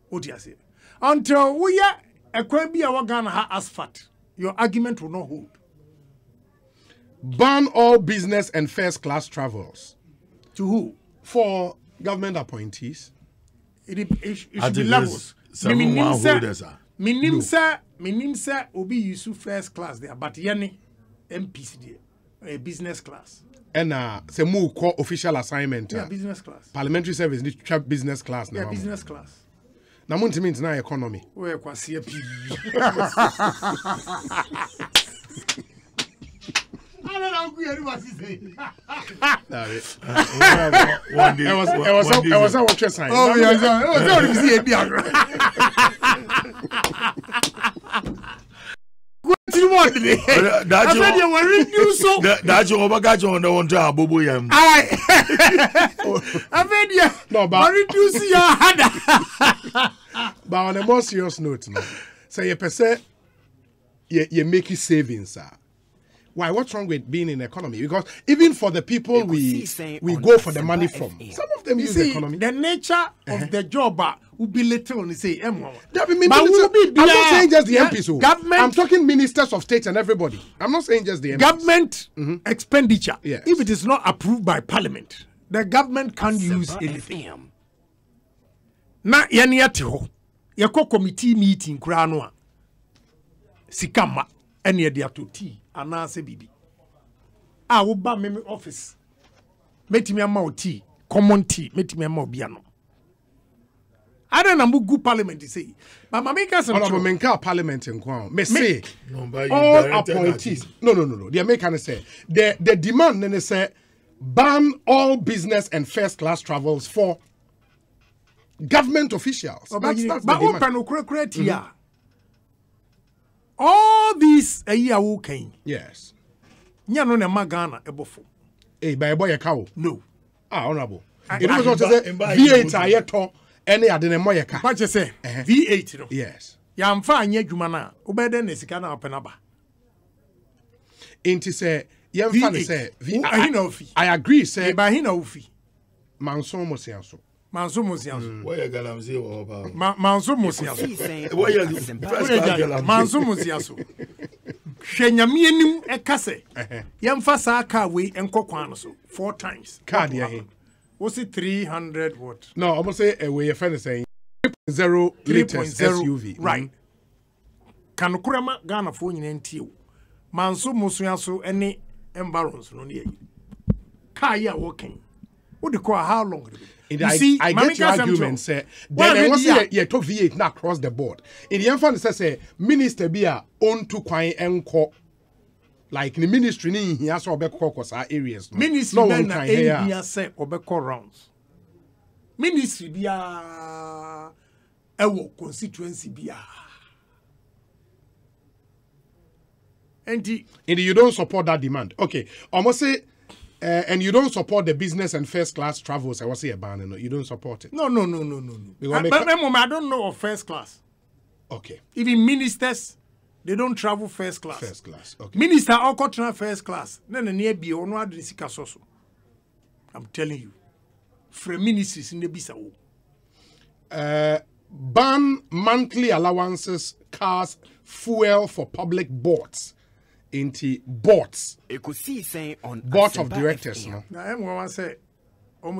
What do you say? Until we are a quabi our Ghana asphalt, your argument will not hold. Ban all business and first class travels. To who? For government appointees. It should be levels. Minimsa obi use first class there, but yani MPC there, a business class. And se mu call official assignment. Yeah, business class. Parliamentary service need to business class now. Yeah, business class. Na munti means na economy. We kwa CP. I don't know who you say. One day, I was what you're saying. Oh, yeah, what do you want today? I said you were reduced so. That's your overcatch on the one job, Bobo Yam. I said, yeah, no, but reduce your hand. But on a more serious note, no. So you percent you make savings, sir. Why? What's wrong with being in the economy? Because even for the people we go for the money from, some of them use the economy. The nature of the job will be little and say, I'm not saying just the MPs. Government, I'm talking ministers of state and everybody. I'm not saying just the MPs. Government expenditure. Yes. If it is not approved by Parliament, the government can't use anything. Na yaniatiho. yɛkɔ committee meeting koraa no a sika ma ɛne yɛde ato tea anaasɛ biribi a woba me office metimi ama wo tea common tea metimi ama obi ano ada na mugu parliament say but mama make us honorable menka parliament nko me say all appointees no the American say the demand then say ban all business and first class travels for government officials. That's the demand. All these a year who came. Yes. Nyano ne magana ebofo. Eh, by boy a cow. No. Honorable. You know what I say? V8 ayeto any adene moye ka. What you say? V8 no. Yes. Ya mfa anye dwuma na obede na sika na openaba. Inti say yemfa say I agree say ba hina ofi. Manson mosianso. Manso mosianso. Why galamse wo ba? Manso mosianso. Why Manso mosianso. Hwenyame anim ekase. Yemfa sa car we enkokwan so 4 times. Card here. Was it 300 what? No, I'm going to say we are saying 3.0 liters SUV. Right. Can kurama Ghana for you Manso Musuaso any embarrass no near you. Kaya walking. What do you call how long? I get your argument, sir. Then once you talk V8 now across the board. In the end, say minister be a own to quine enco. Like the ministry ni he has obeko areas. Ministry na area say obeko rounds. Ministry bia ewo constituency bia. And you don't support that demand. Okay. Almost say and you don't support the business and first class travels. I was say a ban. No, you don't support it. No. I don't know of first class. Okay. Even ministers, they don't travel first class. First class. Okay. Minister also travel first class. Then near be on what soso. I'm telling you. From ministries in the Bissau. Ban monthly allowances, cars, fuel for public boards. Into boards. Ekosiisen on board of directors. No. Now everyone say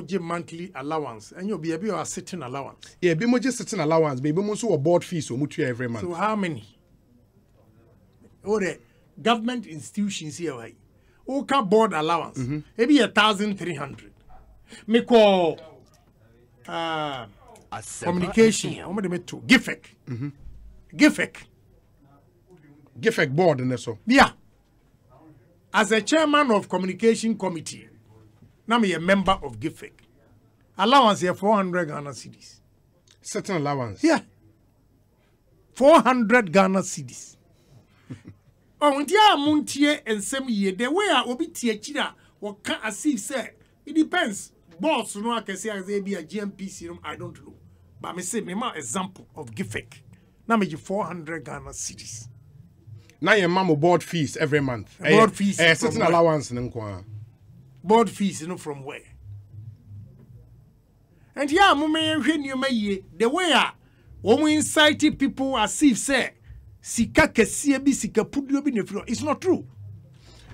give monthly allowance and you'll be able to sitting allowance. Yeah, be more just sitting allowance, baby also a board fee so much every month. So how many? Or the government institutions here, right? Who can board allowance? Maybe 1,300. Me call communication. How many to GIFEC? GIFEC board and so. Yeah. As a chairman of communication committee, now me a member of GIFEC. Allowance here 400 Ghana cedis. Certain allowance. Yeah. 400 Ghana cedis. Oh, ntia muntie ensem ye the way I obi tie chira what can as if say it depends. Boss no I can say as be a GMPC I don't know. But me say me ma example of GIFEC. Now me 400 Ghana cedis. Now your mama board fees every month. Board fees. Certain allowance board fees from where? And yeah, the way when we incite people as if say sika kesie bi sika pudio bi nefro, it's not true.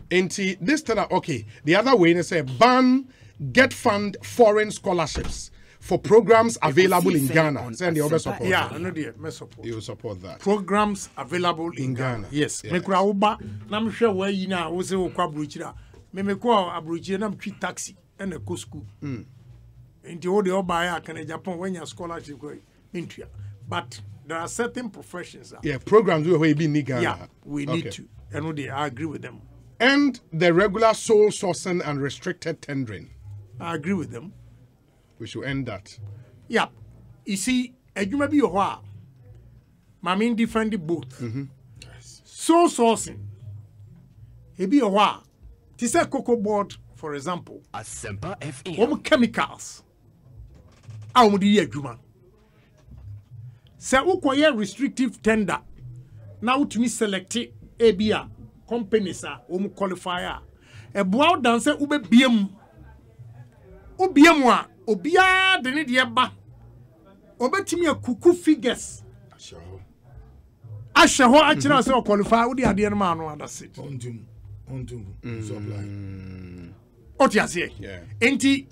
Enti this thing okay. The other way is say ban get fund foreign scholarships for programs available in Ghana. Send the other support. Yeah, I know the support. You support that. Programs available in Ghana. Yes. Me kura uba na me hwe wa yi na wo se wo kwa abrochira. Me ko abrochira na twi taxi and a go school. Nti wo de oba ya kan Agyapong when your scholarship go into. But there are certain professions. Yeah, programs we be in Ghana. Yeah, we need to. And I agree with them. And the regular sole sourcing and restricted tendering. I agree with them. We should end that. Yeah. You see, adwuma bi ho a mama defend both. Yes. So sourcing. E bi ho a ti say cocoa board for example. Asempa FM. Chemicals. A di adwuma. Say ukoye restrictive tender. Na utumi select e bia companies a qualifier. E boa dan say ube biem. Obiemu a obia de ne de ba obetimi akuku figures asha ho akira say qualify wo de ade no ma no adase ontum supply otiase yeah enti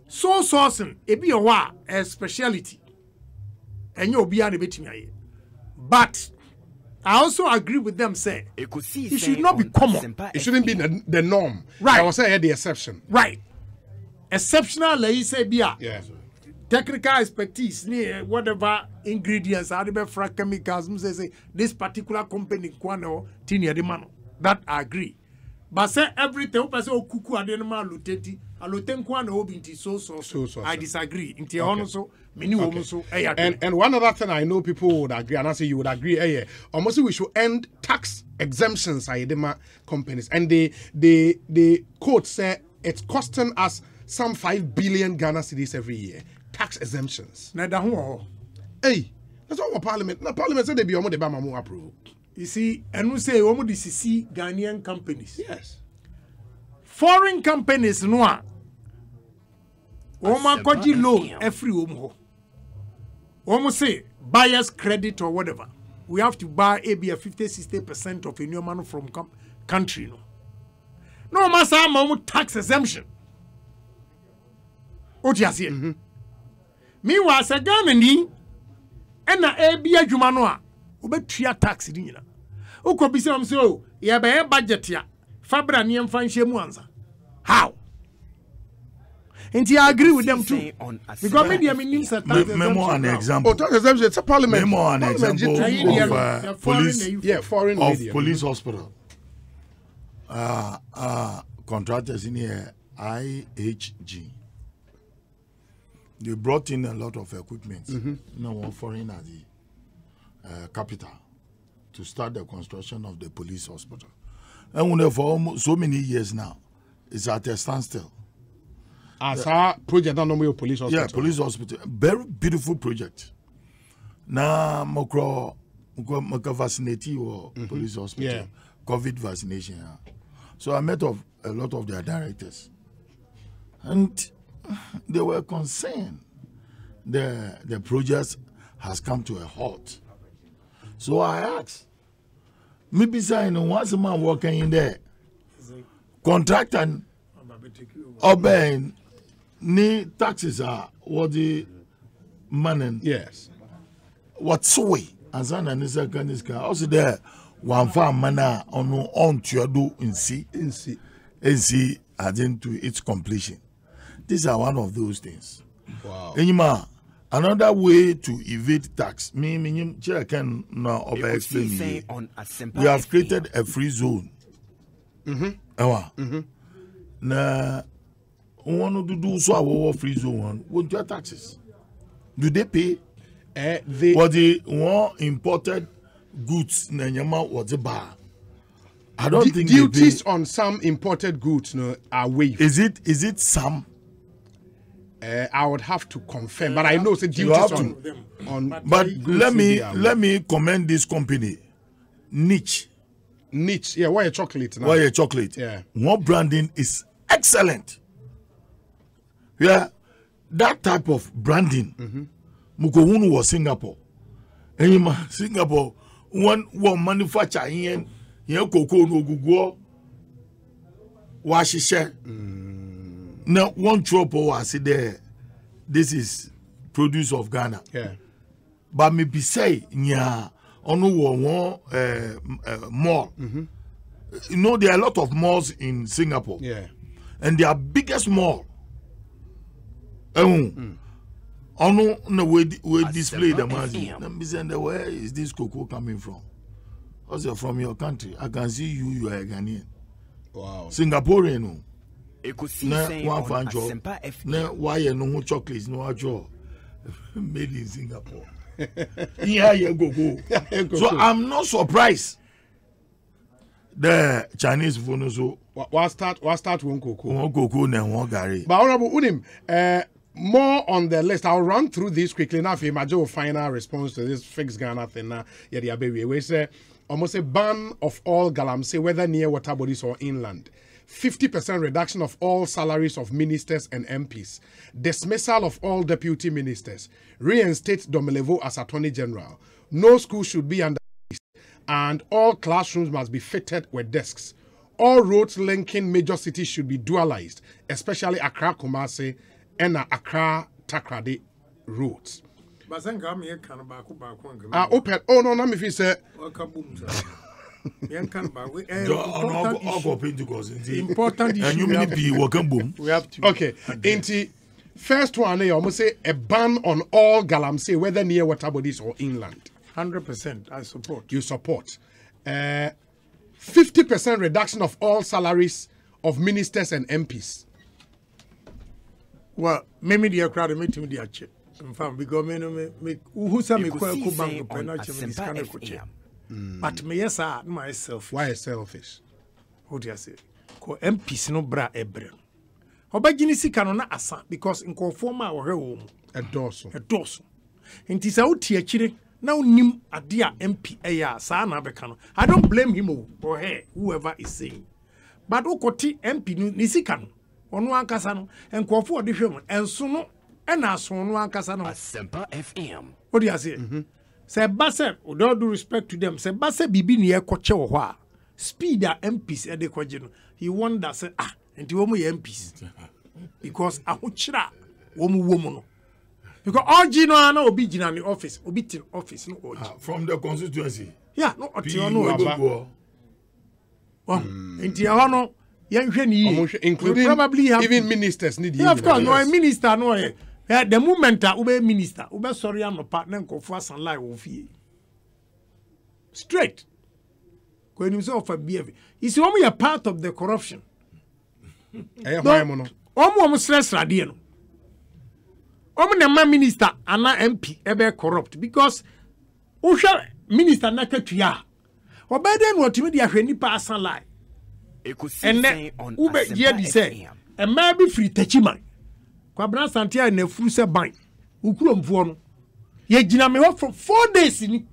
so sourcing e bi ho a speciality and you be able to. But I also agree with them, say Ekosiisen it should not be common. It shouldn't be the norm. Right. I was saying the exception. Right. Exceptional, like you say, Yeah. technical expertise, whatever ingredients are the for chemicals. Say this particular company, Kwano, Tinia de Mano. That I agree. But say everything, kuku adenoma luteti, aluten Kwano obinti so. I disagree. Inti also, many also. And one other thing I know people would agree, and I say you would agree, almost we should end tax exemptions at companies. And the quote say it's costing us some 5 billion Ghana cedis every year. Tax exemptions. Hey, that's what Parliament. Now Parliament said they be almost the Bama approve. You see, and we say almost the Ghanaian companies. Yes. Foreign companies no. Oma kwaji loan every omo. Almost say buyer's credit or whatever. We have to buy a 50-60% of a new money from country. No masa tax exemption. What you say? Meanwhile, say Ghana ni, and na ebi adwuma no a, obetua tax di nyina. Uko say so, ya be budget ya. Fabra ni emfa nhye mu ansa. How? And I agree with them too. Because maybe I mean memo an example. Oh, tax exemption, it's a parliament. Memo an example of police. Yeah, foreign of media. Police hospital. Contractors in here, IHG. They brought in a lot of equipment. No one foreign at the capital to start the construction of the police hospital. And for almost so many years now, it's at a standstill. As our project on the police hospital. Yeah, police hospital. Very beautiful project. Now, moko vaccinate or police hospital. Yeah. COVID vaccination. So I met a lot of their directors. And they were concerned the project has come to a halt. So I asked, maybe saying once a man working in there, contract and obeying ni taxes are what the man. Yes. What's way as an and also there one farm manner on to do in see adding to its completion. These are one of those things. Wow. Another way to evade tax. I can now explain. We have created a free zone. Now, want to do so our free zone. Won't your taxes? Do they pay? What the one imported goods? What's the bar? I don't think duties on some imported goods are waived. Is it some? I would have to confirm, but I know it's duties on. But let me commend this company, Niche. Yeah, why a chocolate? Why a chocolate? Yeah. One branding is excellent. Yeah, that type of branding. Mukohunu was Singapore. Singapore one manufacture here cocoa no gugu. Washishe. Now one tropo was there. This is produce of Ghana. Yeah. But maybe say nya onu one mall. You know there are a lot of malls in Singapore. Yeah. And their biggest mall. Onu no we display the man. Where is this cocoa coming from? Also from your country. I can see you are a Ghanaian. Wow. Singaporean no. Ekosiisen One on fan job. Asempa FM. Now why no chocolates no job made in Singapore. Yeah, you go. So I'm not surprised. The Chinese phone so What start one cocoa. one cocoa na one gari. But Honorable Unim, more on the list. I'll run through this quickly. Now, if you imagine a final response to this fixed Ghana thing, yeah, baby, we say almost a ban of all galamsey, whether near water bodies or inland. 50% reduction of all salaries of ministers and MPs. Dismissal of all deputy ministers. Reinstate Domelevo as Attorney General. No school should be under, and all classrooms must be fitted with desks. All roads linking major cities should be dualized, especially Accra Kumasi and Accra Takrady roads. Basenga me kan ba ko open. Oh no, me feel say. Important issue. We have to. Okay. Inti first one, I almost say a ban on all galamsey, whether near water bodies or inland. 100%. I support. You support. 50% reduction of all salaries of ministers and MPs. Well, maybe the crowd make me the check. Because me who say me kwa ko bank penalty me scan ko check. But me yes myself. Why selfish? What do you say? Ko MPs no bra ebre. Obagini sika no na asa because in conform a wohwe wo mu. Edoso. Nti sa uti akire na unim ade a MP eya sa na beka no. I don't blame him or her, whoever is saying. But ukoti MP ni sika no. Onu ankasa no enkofo ode hwe mu enso no na aso no ankasa no. Asempa FM. What do you say? Say base, with all due respect to them, say base bibi ni ekoche wo ho a. Speed a MPs e de kwaje no. He wonder say enti wo mu MPs. Because ahochira wo mu no. Because all Gino na obi gina ni office, obi tin office no oji. From the constituency. Yeah, no oti no oji. Enti ya no including probably have even ministers need. Yeah, of course, no a minister no the moment ube minister, ube sorry am no partner nkofo asan lie wo fie. Straight. When you say of a behavior. You see, only a part of the corruption. Omo stress radie no. Omo na ma minister ana MP ebe corrupt because usha minister na katua. Obeden wotimi dia hwe nipa asan lie. Ekosiisen on ube ye di say e ma bi free tachiman. Kwabra santia na furu se ban. Ukuromfo no. Ye gina me for 4 days ni.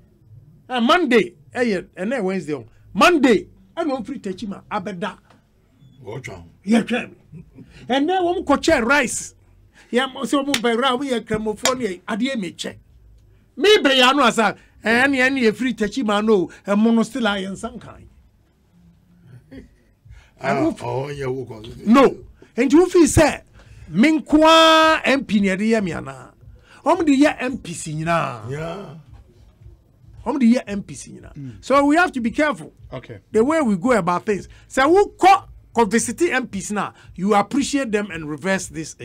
Monday, and Wednesday. Monday, I won't free tachiman abeda. Watch out. Yeah, and then one coach rice. Yeah, so by round we are cramophonia. I dear me check. Me Bayano as any free tachimano, and monostil and some kind. No, and you feel say, Minkwa MP near the Yamiana. The year MPC now. Yeah. The year MPC now. So we have to be careful. Okay. The way we go about things. So who call conversity MPs now, you appreciate them and reverse this,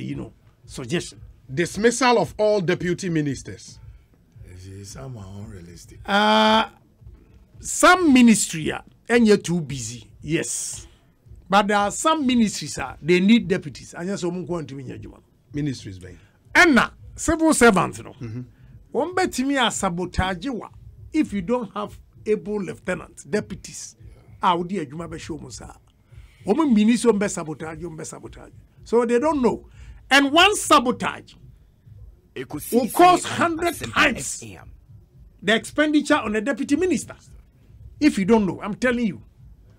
suggestion. Dismissal of all deputy ministers. Some are unrealistic. Some ministry are and you're too busy. Yes. But there are some ministries they need deputies. And yes, Ministries, babe. And now, civil servants, one bet me a sabotage if you don't have able lieutenants, deputies. I would dear Juma show Musa. Sabotage. So they don't know. And one sabotage will cost 100 times the expenditure on a deputy minister. If you don't know, I'm telling you.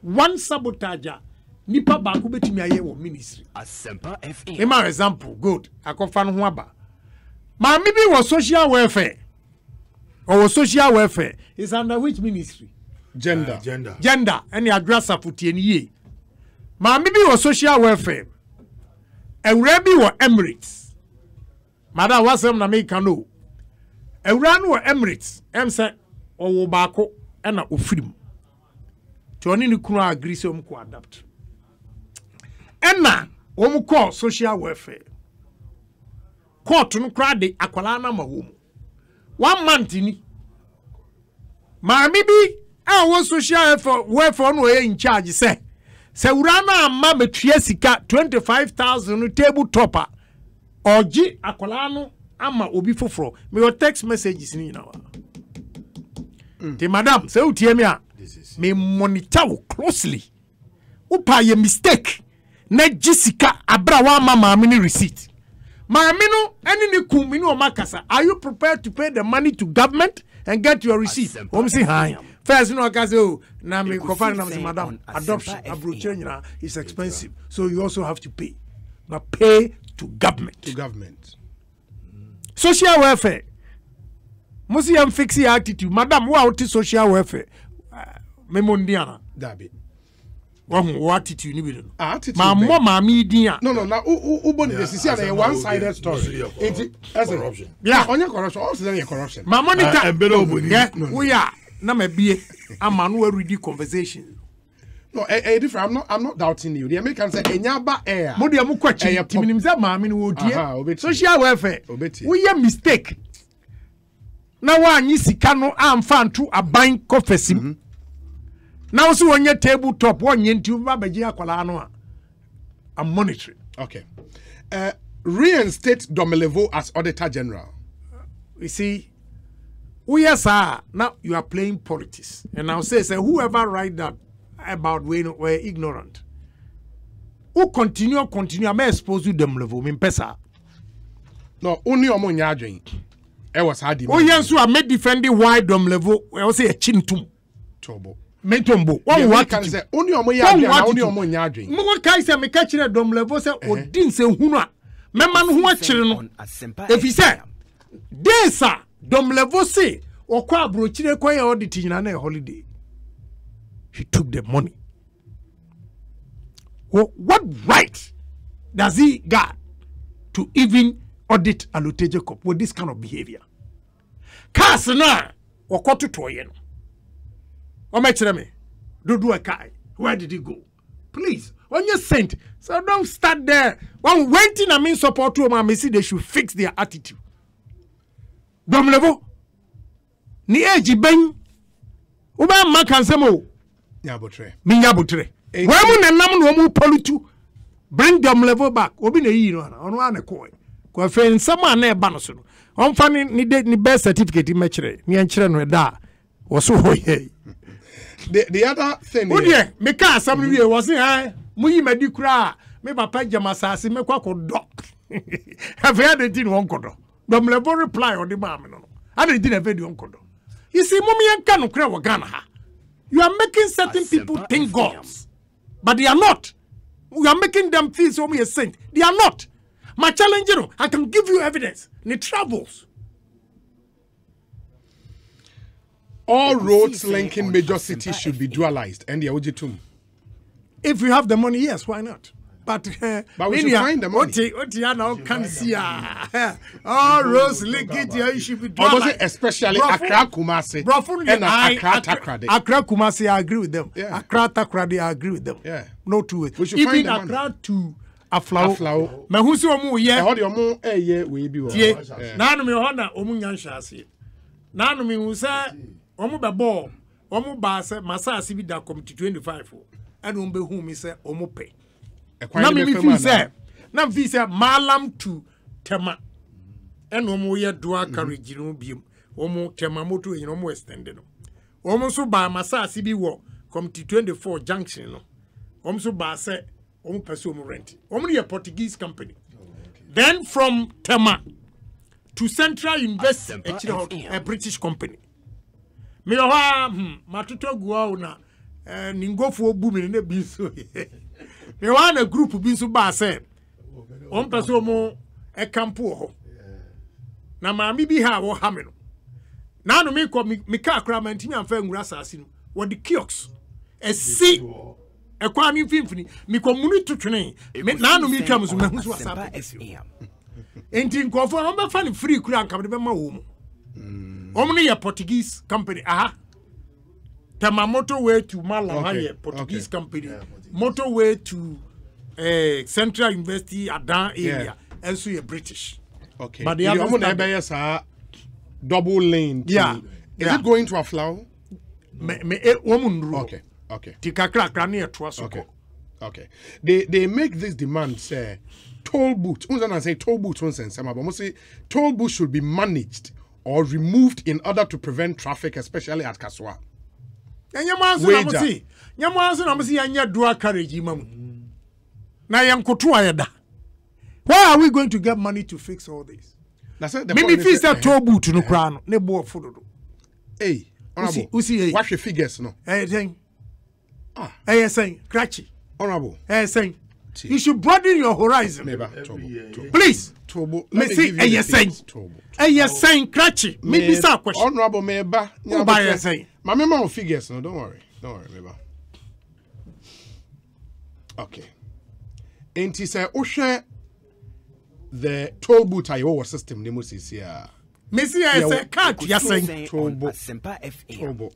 One sabotager, nipa baku betimi aye wo ministry. Asempa FM. In my example, good. Akofan ho aba. Ma maybe was social welfare. Or social welfare is under which ministry? Gender. Gender. And the address of ye. Ma maybe was social welfare. And Rabbi were Emirates. Madam was na make no. And ran were Emirates. Say o bako and a ufrim. Tony ni kuna agree so mko adapt. And na call social welfare. Court no crowd akwala na ma wo. 1 month ni. Ma bibi was social welfare no in charge say. Se urana amma metua sika 25,000 table topper. Oji akwala no ama obi foforo. Me your text messages ni na wa. Te madam, se utie me a me monitor closely. Upa ye mistake. Na jisika abra wa mama mini receipt. Maami no eni ni kum ni o makasa. Are you prepared to pay the money to government and get your receipt? Say hi. First no akaze o na me kofa na say madam adoption abroche nyina is expensive. So you also have to pay. Now pay to government. Social welfare. Musi am fix your attitude. Madam, who out social welfare? Memondiana. Dabi. What attitude ni bi no. Attitude. Mami din a. No. Now, uboni the sisi na one-sided story. Corruption. Yeah, only corruption. Also, then corruption. Ma monitor. Yeah. We are na me bie. Amanu ready conversation. No, different. I'm not doubting you. The Americans say enyaba air. Mo de mo kwachi. Timinim say maami no odie. Social welfare. We a mistake. Na wa anyi sika no amfa nto aban kofesim. Na wo so wonye table top wonye nti ba baji akwala no a. I'm monitoring. Okay. Reinstate Domelevo as Auditor General. You see, we are sir, now you are playing politics. And I'll say whoever write that about we're ignorant. Who continue, I may expose you Domelevo, Mimpesa. No, only omo nyadwen. I was hard. Oh, yes, so I may defend why Domelevo, I will say a chintum. Tobo. Mentombo. What can say? Only omo nyadwen, only omo nyadwen. Mo kai say me catch na Domelevo say odin say hunu a. Memma no ho akire no. If he say, "This sir, Domelevo say, okwa abrochire kwa ya audit nyina na holiday." He took the money. Well, what right does he got to even audit Alute Jacob with this kind of behavior? Kasna okoto toye no. O mechire me. Dodo akai. Where did he go? Please, when you sent, so don't start there. When waiting, I mean support to my see they should fix their attitude. Domelevo. Ni eji ben. Uba makansemo. Nyabotre. Mi nyabotre. When mu nanam no mu politu. Bring Domelevo back. Obi na yi no ono ana ko. Ko fe nsama na e ba no so no. Onfa ni birth certificate mechire. Ni enchire no da. Wo so hoye. The other thing here, me ka asam we was say muyi madi kura me papa jamasase me kwa kodo. Have you had anything won kodo? Domelevo reply on the mam no. I didn't have any kodo. You see mummy yanka no kura wa Ghana ha. You are making certain people think gods, but they are not. We are making them feel so a saint. They are not. My challenge, you know, I can give you evidence. Ni travels. All roads linking major cities should be dualized. And the Ojitum. If you have the money, yes, why not? But we should find the money. What you now can see? All roads linking you should be dualized. Especially Accra Kumasi. And Accra Takrade. Accra Kumasi, I agree with them. Yeah. Accra Takrade, I agree with them. Yeah. No two ways. We should even find the Accra money. to Aflao. Me who so mu ye. How do you ye we be? Nanu me hona omu nyanshase. Nanu me hu say omu be ball. Omu ba say masase bi da committee 25 and omu be hu me say omu pay. Na me feel say na me feel say malam to tema. And omu ye dua carriage no biem. Omu tema moto e no omu extended no. Omu so ba masase bi wo committee 24 junction no. Omu so ba say omu pese omu rent. Omu ye Portuguese company. Then from Tema to Central University, a British company. Me matuto guau na ningofo bumi ne biso. Me wa na group biso ba se. On pese omu e campo ho. Na maami bi ha wo ha me no. Na no me ko me ka akra man timi amfa ngura asase no. Wo the kiosks. E si ekwa mi mfimfini mi komuni tutwene me nanu mi twa musu mehu so asaba enti nkofo on be fa ni free kura nka be ma wo mu omni ye Portuguese company Tema motorway to Malam Portuguese company motorway to Central University Adan area and so ye British but the other double lane is it going to Aflao Okay. Okay. They make this demand say toll booths. Say toll booths but say toll booths should be managed or removed in order to prevent traffic, especially at Kaswa. Why are we going to get money to fix all this? Maybe if it's a toll booth no crown, ne bo fodo. Hey. Honorable, what's your figures no? Saying, saying, Cratchy. Honorable, saying, you should broaden your horizon. Please, me see, saying, Cratchy. Maybe some question. Honorable, saying, my memo figures no, don't worry, meba. Okay. And he said, Osha, the toll booth Iowa system, Nemosis here. Messi, I said, can't you say? On Asempa FM.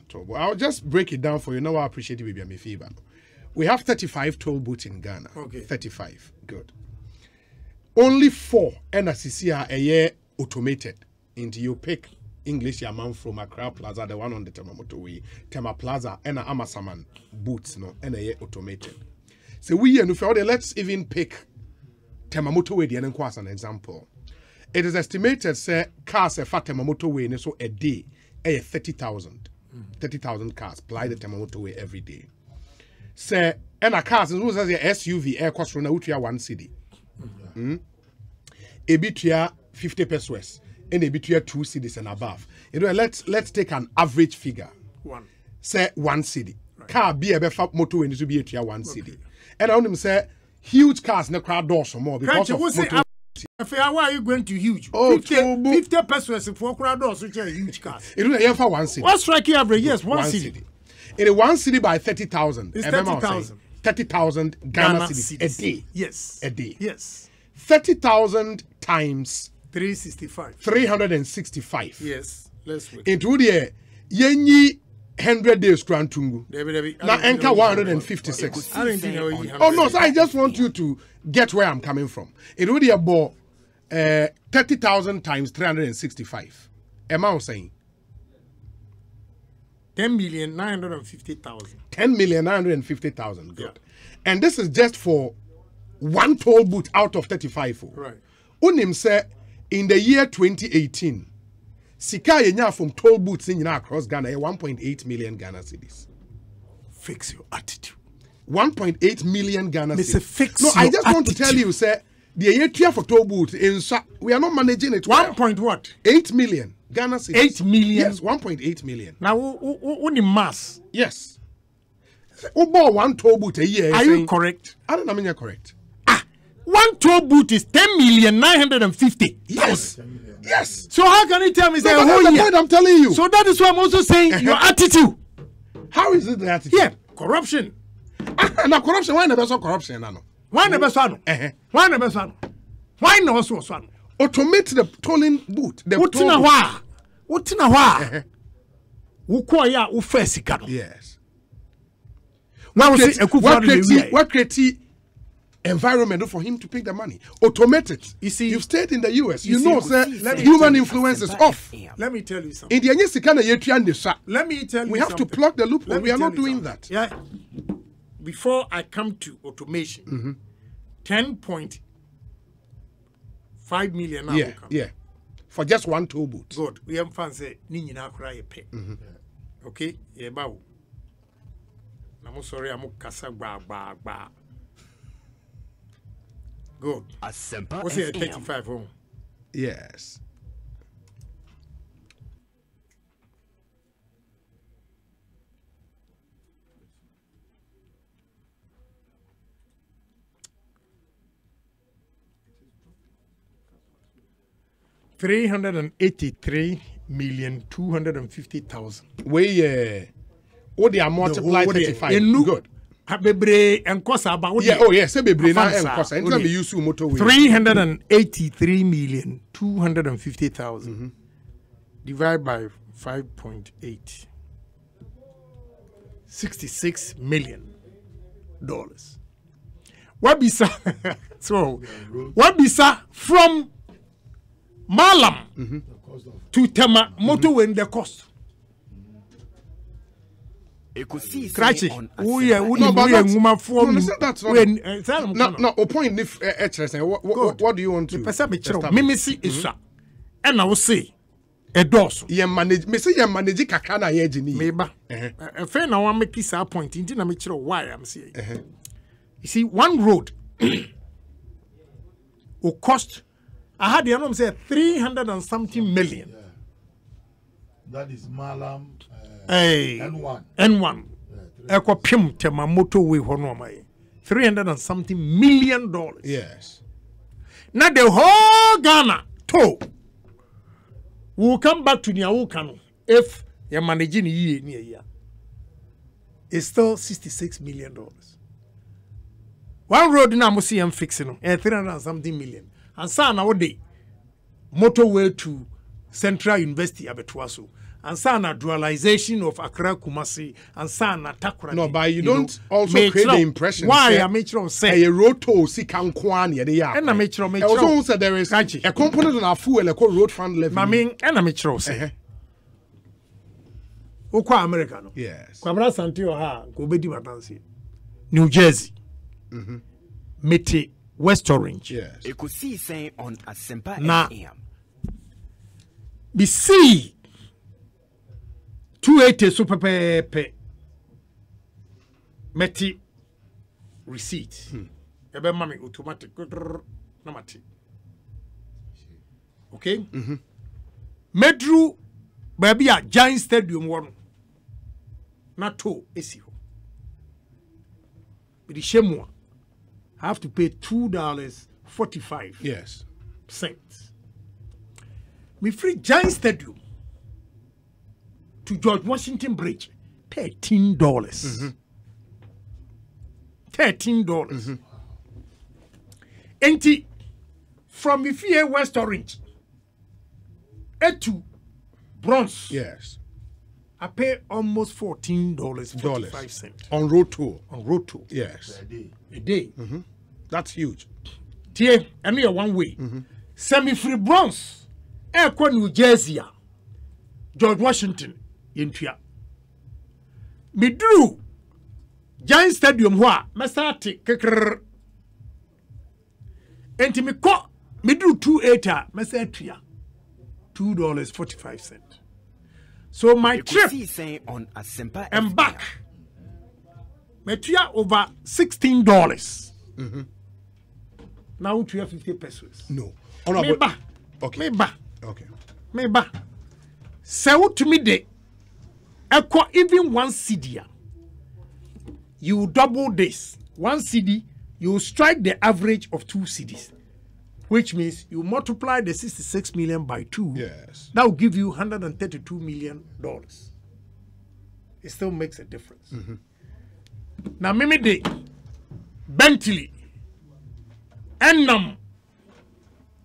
Tollbo. I'll just break it down for you. Now I appreciate it, baby. We have 35 toll booths in Ghana. Okay. 35. Good. Only 4 NRCC are a year automated. And you pick English Yaman from Accra Plaza, the one on the Tema Motorway, Tema Plaza, and Amasaman booths, no, and a year automated. So we and let's even pick Tema Motorway, the end as an example. It is estimated, say, cars a fat Tema Motorway, so a day, 30,000. 30,000 cars ply the Tema Motorway every day. Say, and a cars, and who's a SUV air cost from a 1 city. A bit 50 pesos. And a bit 2 cities and above. You know, let's take an average figure. Say 1 city. Right. Car be a befa motor and to be a 1 city. And I want them say huge cars in the crowd doors or more because of motor. Why are you going to huge? Oh, 50 pesos for crowd doors, which are huge cars. It is for 1 city. What's striking average? Yes, one city. In a 1 city by 30,000. It's 30,000. 30,000 Ghana cities a day. Yes. A day. Yes. 30,000 times 365. 365. Yes. Let's wait. Into the yenyi 100 days Krantungu. Now anchor 156. I don't think Oh no, so I just want you to get where I'm coming from. It would be about 30,000 times 365. Am I saying? 10,950,000. 10,950,000. Good. Yeah. And this is just for one toll booth out of 35. Right. Unim said in the year 2018, Sika yenya from toll booths in across Ghana 1.8 million Ghana cedis. Fix your attitude. 1.8 million Ghana cedis. Fix no, I just want to attitude. tell you, sir, the year for toll booths in we are not managing it. 1 point what? 8 million Ghana cedis. 8 million. Yes, 1.8 million. Now, what in mass? Yes. About one toll booth a year. Are you correct? I don't know. You're correct. One toll booth is 10,950,000. Yes. Yes. So how can you tell me that that's the point I'm telling you. So that is why I'm also saying your attitude. How is it the attitude? Yeah, corruption. Now corruption. Why never saw corruption? No. Why never saw no? Why never saw no? Why no so saw no? Automate the tolling booth. The what in a while? What in a while? Who call ya? Who first sikano? Yes. What create environment for him to pick the money? Automate it. You see, you've stayed in the US. You know, sir, Ekosiisen human influence is off. Let me tell you something. In the Let me tell you we have something. to plug the loophole. Let me We are tell not you doing something. that. Yeah. Before I come to automation, 10.5 million now. Yeah. For just one toll booth. Good. We have fun say ni nyina kra ye pe. Okay? Ye ba wo. Na mo sorry am kasa gba. Good. Asempa What's it FM. 35 home? Yes. $383,250,000. We what they are multiply 35. Good. Bebre and cost about Yeah, oh yes, say bebre na and cost. And we use motorway. 383,250,000 divided by 5.8. $66 million. What be sa? So what be sa from Malam to Tema motorway the cost? Ekosiisen Cratchy. on Oh yeah, Asempa wouldn't but be a that's- woman for no, me. that's not- No, a point if what do you want to Mimisi Isha. And I will say a dorsal. you manage me say you manage kakana ye jini. Meba. A friend now want make this point. In a mature why I'm saying. You see, one road will cost. I had the say 300 and something million. That is Malam Hey, N1. N1. Eko pim tema motorway hono mai. 300 and something million dollars. Yes. Now the whole Ghana toll will come back to Nyawukano if you're managing year near year. It's still $66 million. one road na mo see am fixing 300 and something million and sa na wo dey motorway to Central University abetwaso and sa na dualization of Accra Kumasi and sa na Takoradi. No, but you don't also create the impression. Why I make sure say a road to see Kankwan ya dey ya. And I make sure also there is a component on our fuel a road fund levy. I mean and I make sure say Okwa America no. Yes. Kwabra Santio ha go bedi batansi. New Jersey. Mete West Orange. Yes. Ekosiisen on Asempa Na FM. BC 280 super pepe meti receipt. Ebe mami automatic na mati. Okay? Medru baby a Giant Stadium one. Na to esi ho. But the shemwa I have to pay $2.45. Yes. Me free Giant Stadium to George Washington Bridge, $13. $13. Enti from Ifie West Orange to Bronx. Yes. I pay almost $14.45 on road tour. On road tour. Yes. A day. That's huge. Tie, and we are one way. Semi-free Bronx. Airco New Jersey. George Washington. Yentua. Me drew Giant Stadium wa Masati kekrr. Enti me ko me drew 280 Masatia. $2.45. So my trip on Asempa and back. Metia over $16. Now to 50 pesos. No. Me ba. Okay. Me ba. Okay. Me ba. Sell to me de. Echo even one CD. You double this. One CD, you strike the average of 2 CDs. Which means you multiply the 66 million by 2. Yes. That will give you $132 million. It still makes a difference. Now, Mimi de Bentley, Enam,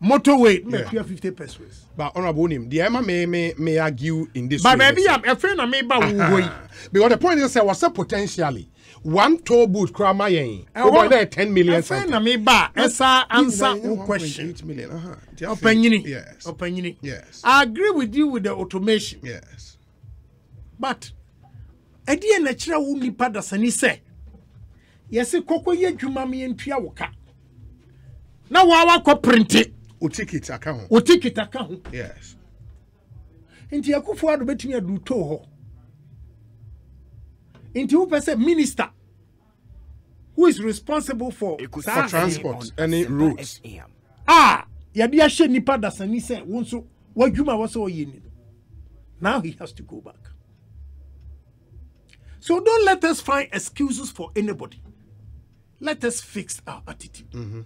motorway, yeah. 50 pesos. But honorable him, the Emma may argue in this. But maybe I'm a friend of me, because the point is, there was a potentially one toll booth cramayen over there 10 million. A friend of me, but esa answer question. 8 million. Yes. Yes. I agree with you with the automation. Yes. But Eddie natural wuni pada sani say. Yes, koko ye juma mi entua woka. Na wawa ko print it. Utikit account. Utikit account. Yes. Inti yakufo ado betimi adu to ho. Inti who person minister who is responsible for transport any routes. Yadi ashe nipa da sani say wonso wadwuma wose oyeni. Now he has to go back. So don't let us find excuses for anybody. Let us fix our attitude.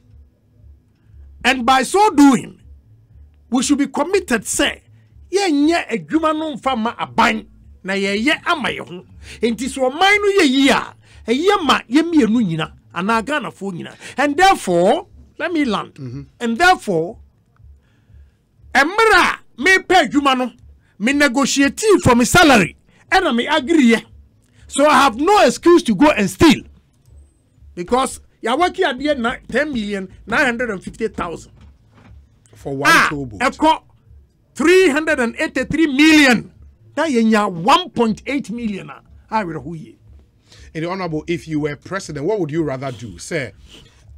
And by so doing, we should be committed, say, ye a human farmer a bang, na ye ama ye ho. Enti so mine ye a ma ye mi enunina, and I gana fonina. And therefore, let me land. And therefore, emra me pay humano, me negotiate for my salary, and I may agree. So I have no excuse to go and steal. Because you're working at the end 10,950,000 for one toll booth. Echo 383 million. Now you 1.8 million. I will who ye. In the honorable, if you were president, what would you rather do? Say,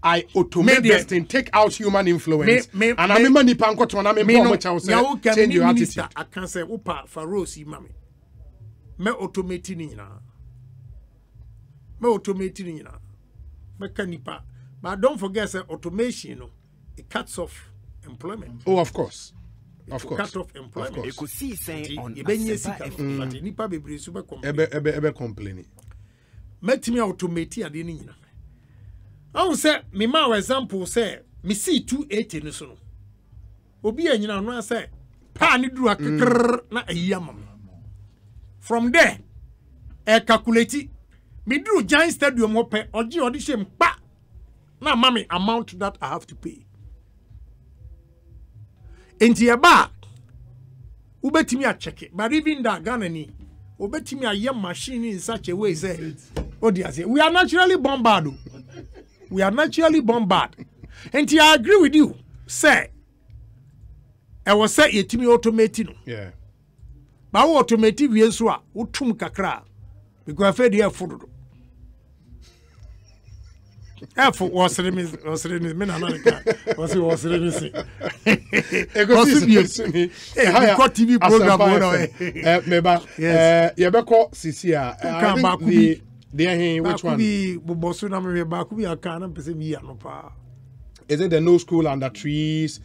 I automate this thing, take out human influence, and I'm money panko to an change your attitude. I can say, Upa Farosi, mommy. Me automating in mechanical. But don't forget that automation, you know, it cuts off employment. Oh, of course. Of course. Cut off employment. Ekosiisen on Asempa complaining. Let me automate at the I will say, me ma example say, me see 280 in the son. Obi and you know, say, pa ni do a na a yamam. From there, I calculate me drew Giant Stadium open or audition pa Now, mommy, amount that I have to pay. Into your bar, ubetimi a check it. But even that Ghana ni, ubetimi a young machine in such a way say, oh dear, say we are naturally bombarded. We are naturally bombarded. And I agree with you, say. I was say yetimi automating. Yeah. But automatic we so utum kakra because I fed the food. Effort was me men another was Ekosiisen got TV program meba yebeko sisia I think the which one be bosu na me ba ku bi aka na pese mi ya no pa. Is it the no school under trees?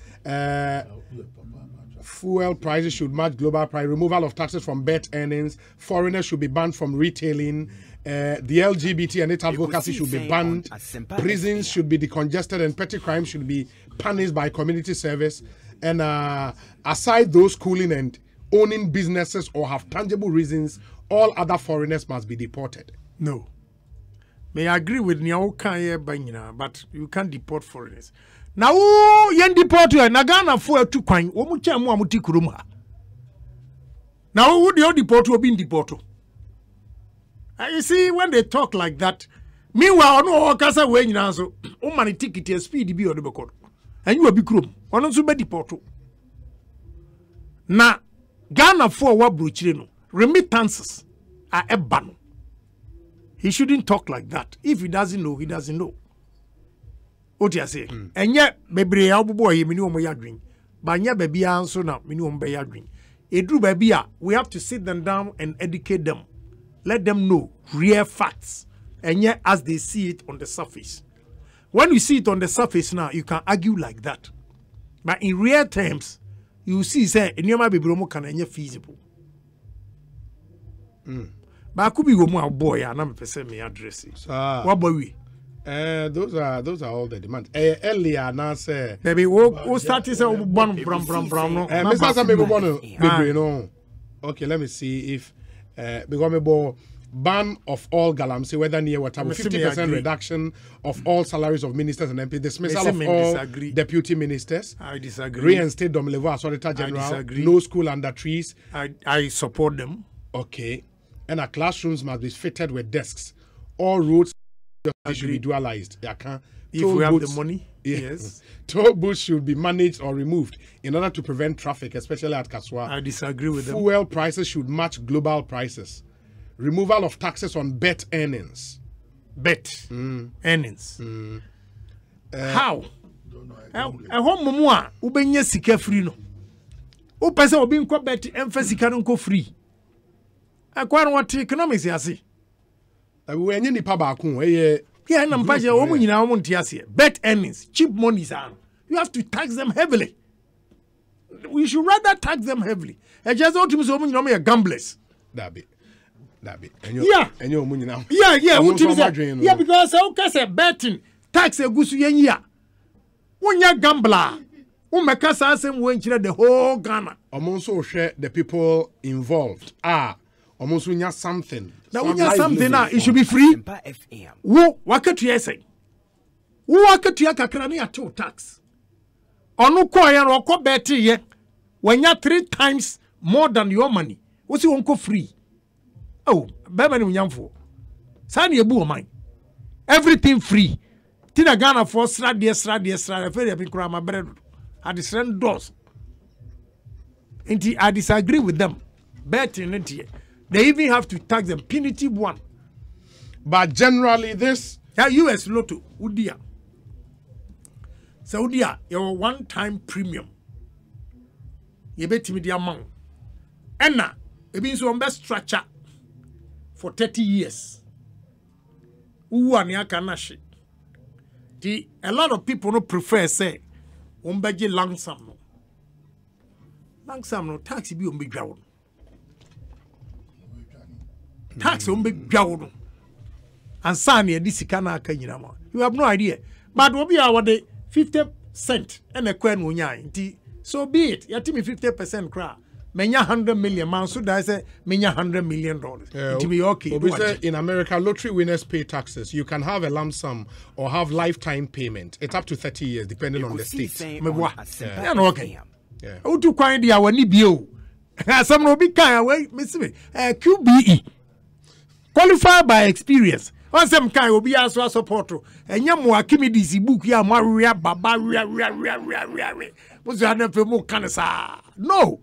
Fuel prices should match global price. Removal of taxes from bet earnings. Foreigners should be banned from retailing. The LGBT and its advocacy should be banned. Prisons should be decongested and petty crimes should be punished by community service. And aside those schooling and owning businesses or have tangible reasons, all other foreigners must be deported. No. May I agree with Nyao Kanye Banyina, but you can't deport foreigners. Now, yen deport you, Nagana for 2 coin, Omuchamu Amutikuruma. Now, would you deport you being deported? You see, when they talk like that, meanwhile, no Casa Wayne so, oh, money ticket is speed be on the record. And you will be crum, on also be deported. Now, Ghana for what bruchino, remittances are a ban. He shouldn't talk like that. If he doesn't know, he doesn't know. What you say? And yet, baby, I'll boy, minimum ya drink. But yeah, baby, answer now, minimum by ya drink. A true baby, we have to sit them down and educate them. Let them know real facts. And yet, as they see it on the surface. When you see it on the surface now, you can argue like that. But in real terms, you see, say, and you might be feasible. But I could be a boy, and I'm me address. What boy we? Those are all the demands. Earlier, now say, baby, we started say brown. Mr. Sammy, no. Okay, let me see if because ban of all galamsey, whether near whatever 50% reduction of all salaries of ministers and MPs, dismissal of all deputy ministers. I disagree. Reinstate Domelevo as Auditor General. No school under trees. I support them. Okay. And our classrooms must be fitted with desks. All roads should be dualized. If we have the money, yes. Toll booths should be managed or removed in order to prevent traffic, especially at Kaswa. I disagree with them. Fuel prices should match global prices. Removal of taxes on bet earnings. Earnings. How? Home mumwa ubenye sika free no. Upese obi nko bet emfa sika nko free. Akwa what economics yasi. We enye nipa ba ko eye yeah, na mpaje omu nyina omu ntiase. Bet earnings, cheap monies are. You have to tax them heavily. We should rather tax them heavily. E just want to say omu nyina omu gamblers. That be. Yeah, because I say betting tax a gusu yenya. Unya gambler. Umeka sa asem wenchire the whole Ghana. Also share the people involved. Almost unya something. Now unya something now it should be free. Wo wakatu yese. Wo wakatu ya kakra na to tax. Onu ko ya ro ko bet ye. Wenya 3 times more than your money. Wo si wonko free. Oh, baby, nyamfo. Sani ebu omai. Everything free. Tina Ghana for strad. Aferi abi kura ma bread. I disagree doors. I disagree with them. Betting it. They even have to tax them punitive one. But generally, this US Lotto Udia. So Udia, your one-time premium. You bet me the amount. And now, it means you best structure. For 30 years. A lot of people no prefer say umbeje langsam no. Langsam no tax bi umbegwa wo. Tax umbegwa wo. Ansa na edi sika na aka nyina ma. You have no idea. But obi a wode 50 cent and a kwan wo nyaa. Nti so be it. Yati me 50% kra. menya 100 million man so that say menya $100 million. It will be okay. Obviously, in America, lottery winners pay taxes. You can have a lump sum or have lifetime payment. It's up to 30 years, depending on the state. Yeah, no, okay. Yeah. How to find the our nibio? Some no be kind away, Miss me. QBE qualified by experience. Once some kind will be also a support. And yamu akimi this book ya maria baba ria. Was you never more cancer? No.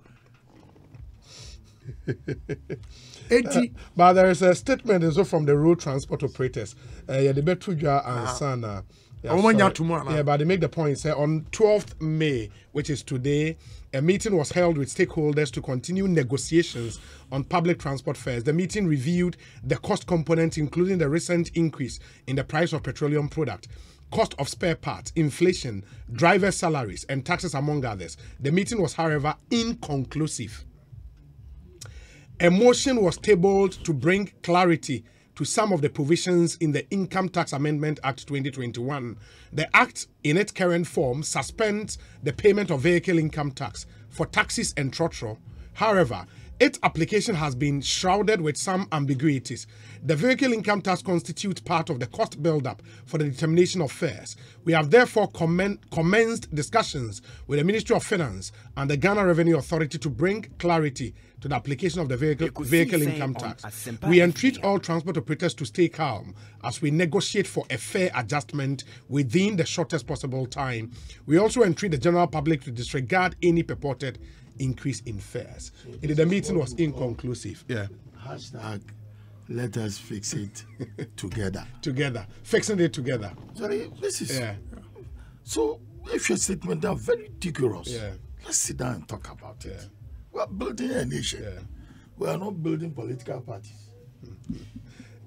But there is a statement also from the road transport operators. Yeah, the Betuja and Sana. Yeah, but they make the point. Say on 12th May, which is today, a meeting was held with stakeholders to continue negotiations on public transport fares. The meeting reviewed the cost components, including the recent increase in the price of petroleum product, cost of spare parts, inflation, driver salaries, and taxes, among others. The meeting was, however, inconclusive. A motion was tabled to bring clarity to some of the provisions in the Income Tax Amendment Act 2021. The Act, in its current form, suspends the payment of vehicle income tax for taxis and trotro. However, its application has been shrouded with some ambiguities. The vehicle income tax constitutes part of the cost build-up for the determination of fares. We have therefore commenced discussions with the Ministry of Finance and the Ghana Revenue Authority to bring clarity to the application of the vehicle income tax. We entreat all transport operators to stay calm as we negotiate for a fair adjustment within the shortest possible time. We also entreat the general public to disregard any purported increase in fares. The meeting was inconclusive. Yeah. Hashtag, let us fix it together. Together. Fixing it together. Sorry, this is... Yeah. So, if your statements are very rigorous, let's sit down and talk about it. Yeah. We are building a nation. Yeah. We are not building political parties.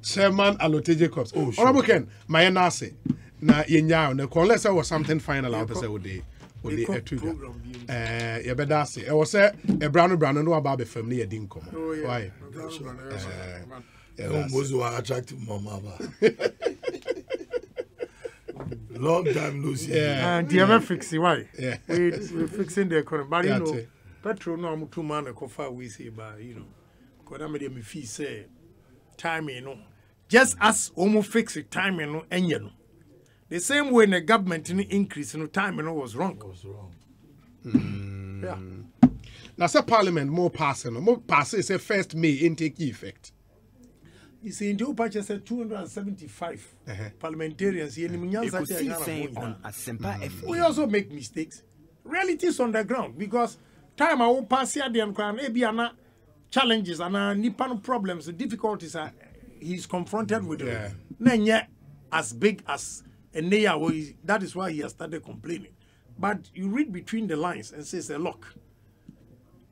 Chairman Alote Jacobs. Oh, sure. Honorable Ken, my nase. Na yenya na unless there was something final out there with the yeah, but that's it. I was say a brown no about the family didn't come. Why? Most were attractive mama. Long time no see. And the other fixing why? Yeah. We're fixing the economy. But you know, petrol no am 2 man ko fa we say ba, you know. Because I made me feel say time you know. Just as omo fix it time you know enye no. The same way the government increase in time you know was wrong. Yeah. Now say parliament more passing say 1st May intake effect. You see, in the purchase 275 parliamentarians here in we also make mistakes. Realities on the ground because time I won't pass here the Ebiana challenges and Nippon problems, the difficulties are he's confronted with. Nanya as big as Eneya, that is why he has started complaining. But you read between the lines and says, look,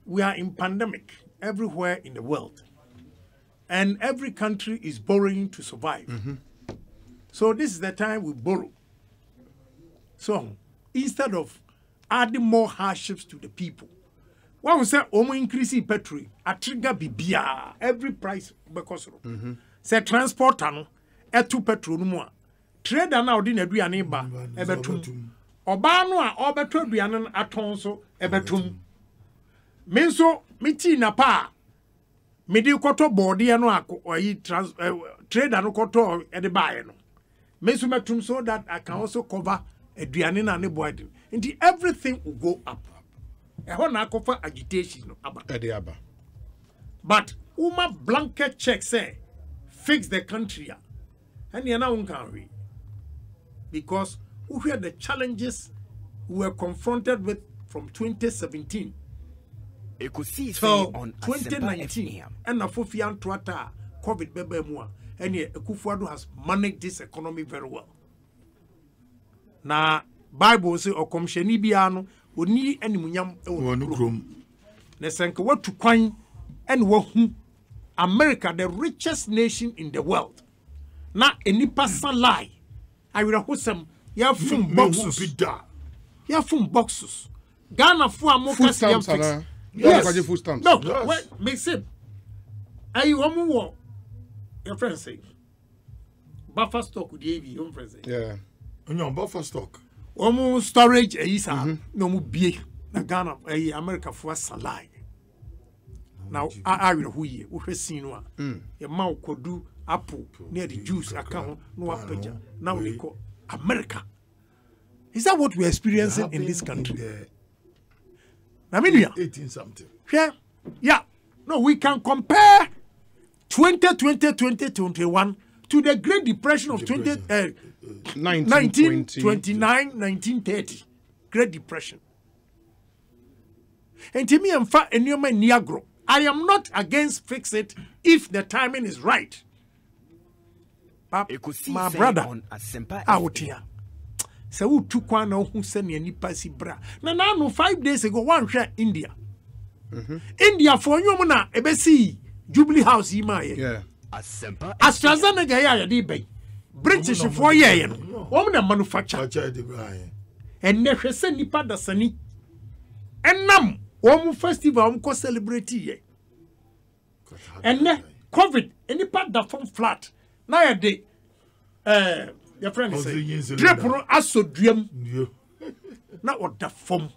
we are in pandemic everywhere in the world. And every country is borrowing to survive. So this is the time we borrow. So instead of adding more hardships to the people, what we say, omo increase in petrol, a trigger bibia every price because say transport ano, etu petrol no more. Trader now din aduane ba ebetum. Oba no a obeto aduane aton so ebetum. Me so meti na pa medi koto board ya no ayi trader no koto e de buy no. Me so metum so that I can also cover aduane na ne board. Until everything will go up. For agitation but uma blanket check say fix the country and you now can read because we had the challenges we were confronted with from 2017 Ekosiisen on 2019 and na fofian twata COVID bebe mua and Ekufuado has managed this economy very well. Na Bible say okomsheni biano oni animunyam wonu na senke watu kwan and wahu America, the richest nation in the world. Na enipa salai awira hosem ya fum boxes ya fum boxes Ghana fu amoka yam fix. Yes. No, wait, make sense. Ayi omu wo your friend say buffer stock with the your friend say. Yeah. No buffer stock. Omu storage isa no mu bie na Ghana America for salai. now I will who ye who has seen one. Your mouth could do apple near the juice account, no apple. Now we call America. Is that what we're experiencing in this country? I mean, 18 something. Yeah. No, we can compare 2020, 2021 to the Great Depression of 1929, 1930. Great Depression. And to me, I'm far and you're my Niagara. I am not against fix it if the timing is right. But my brother, out here. So who took one who sent any passy bra. Now, 5 days ago, one share India. India for you, Mona, Ebesi, Jubilee House, yeah. AstraZeneca, yeah, they British for ye, woman manufacture. And never send nipa da sani. And nam, one festival, ko celebrate ye. And ne COVID, any part that from flat. Now, day, your friend is saying, Drepro aso dream. Not what the form.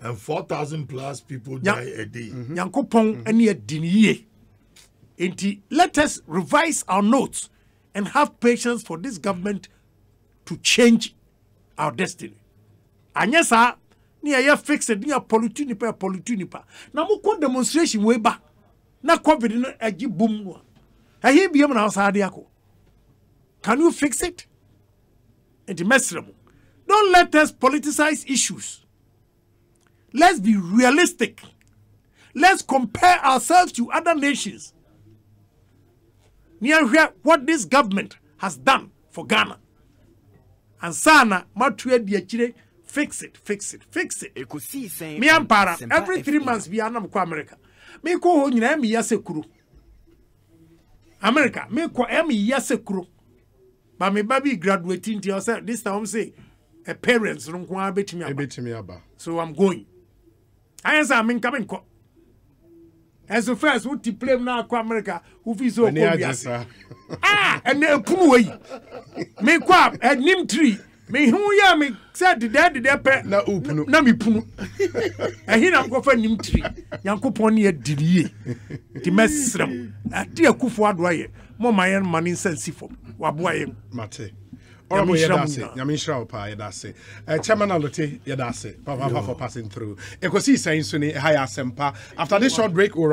And 4,000 plus people die a day. Yankopong and ye diniye. Let us revise our notes and have patience for this government to change our destiny. And yes, sir, near you fix it, near polutunipa. Now, we demonstration way back. Now, COVID in a boom. I hear be able to can you fix it? It's miserable. Don't let us politicize issues. Let's be realistic. Let's compare ourselves to other nations. Near here, what this government has done for Ghana. And Sana, fix it. Ekosiisen. Me ampara, every 3 months we are not America. Me ko ho nyina me yase kuro. America, me ko yase kuro. But me baby graduating to yourself. This time say a parents don't go aba. So I'm going. I answer I'm coming. As the first who to play now to America who feels so and then put away. Me kwa a nim tree. Me who ya me said the daddy there na upunu na me punu. And here I'm go for nim tree. Yanko pony a diliye. The mesram. A dear kufu adwaye. Mo my money sense for waboye mate. Orabo yedase, Yamisha pa yedase. Chairman Alote yedase. Papa for passing through. Ekosiisen suni higher sempa. After this short break, we'll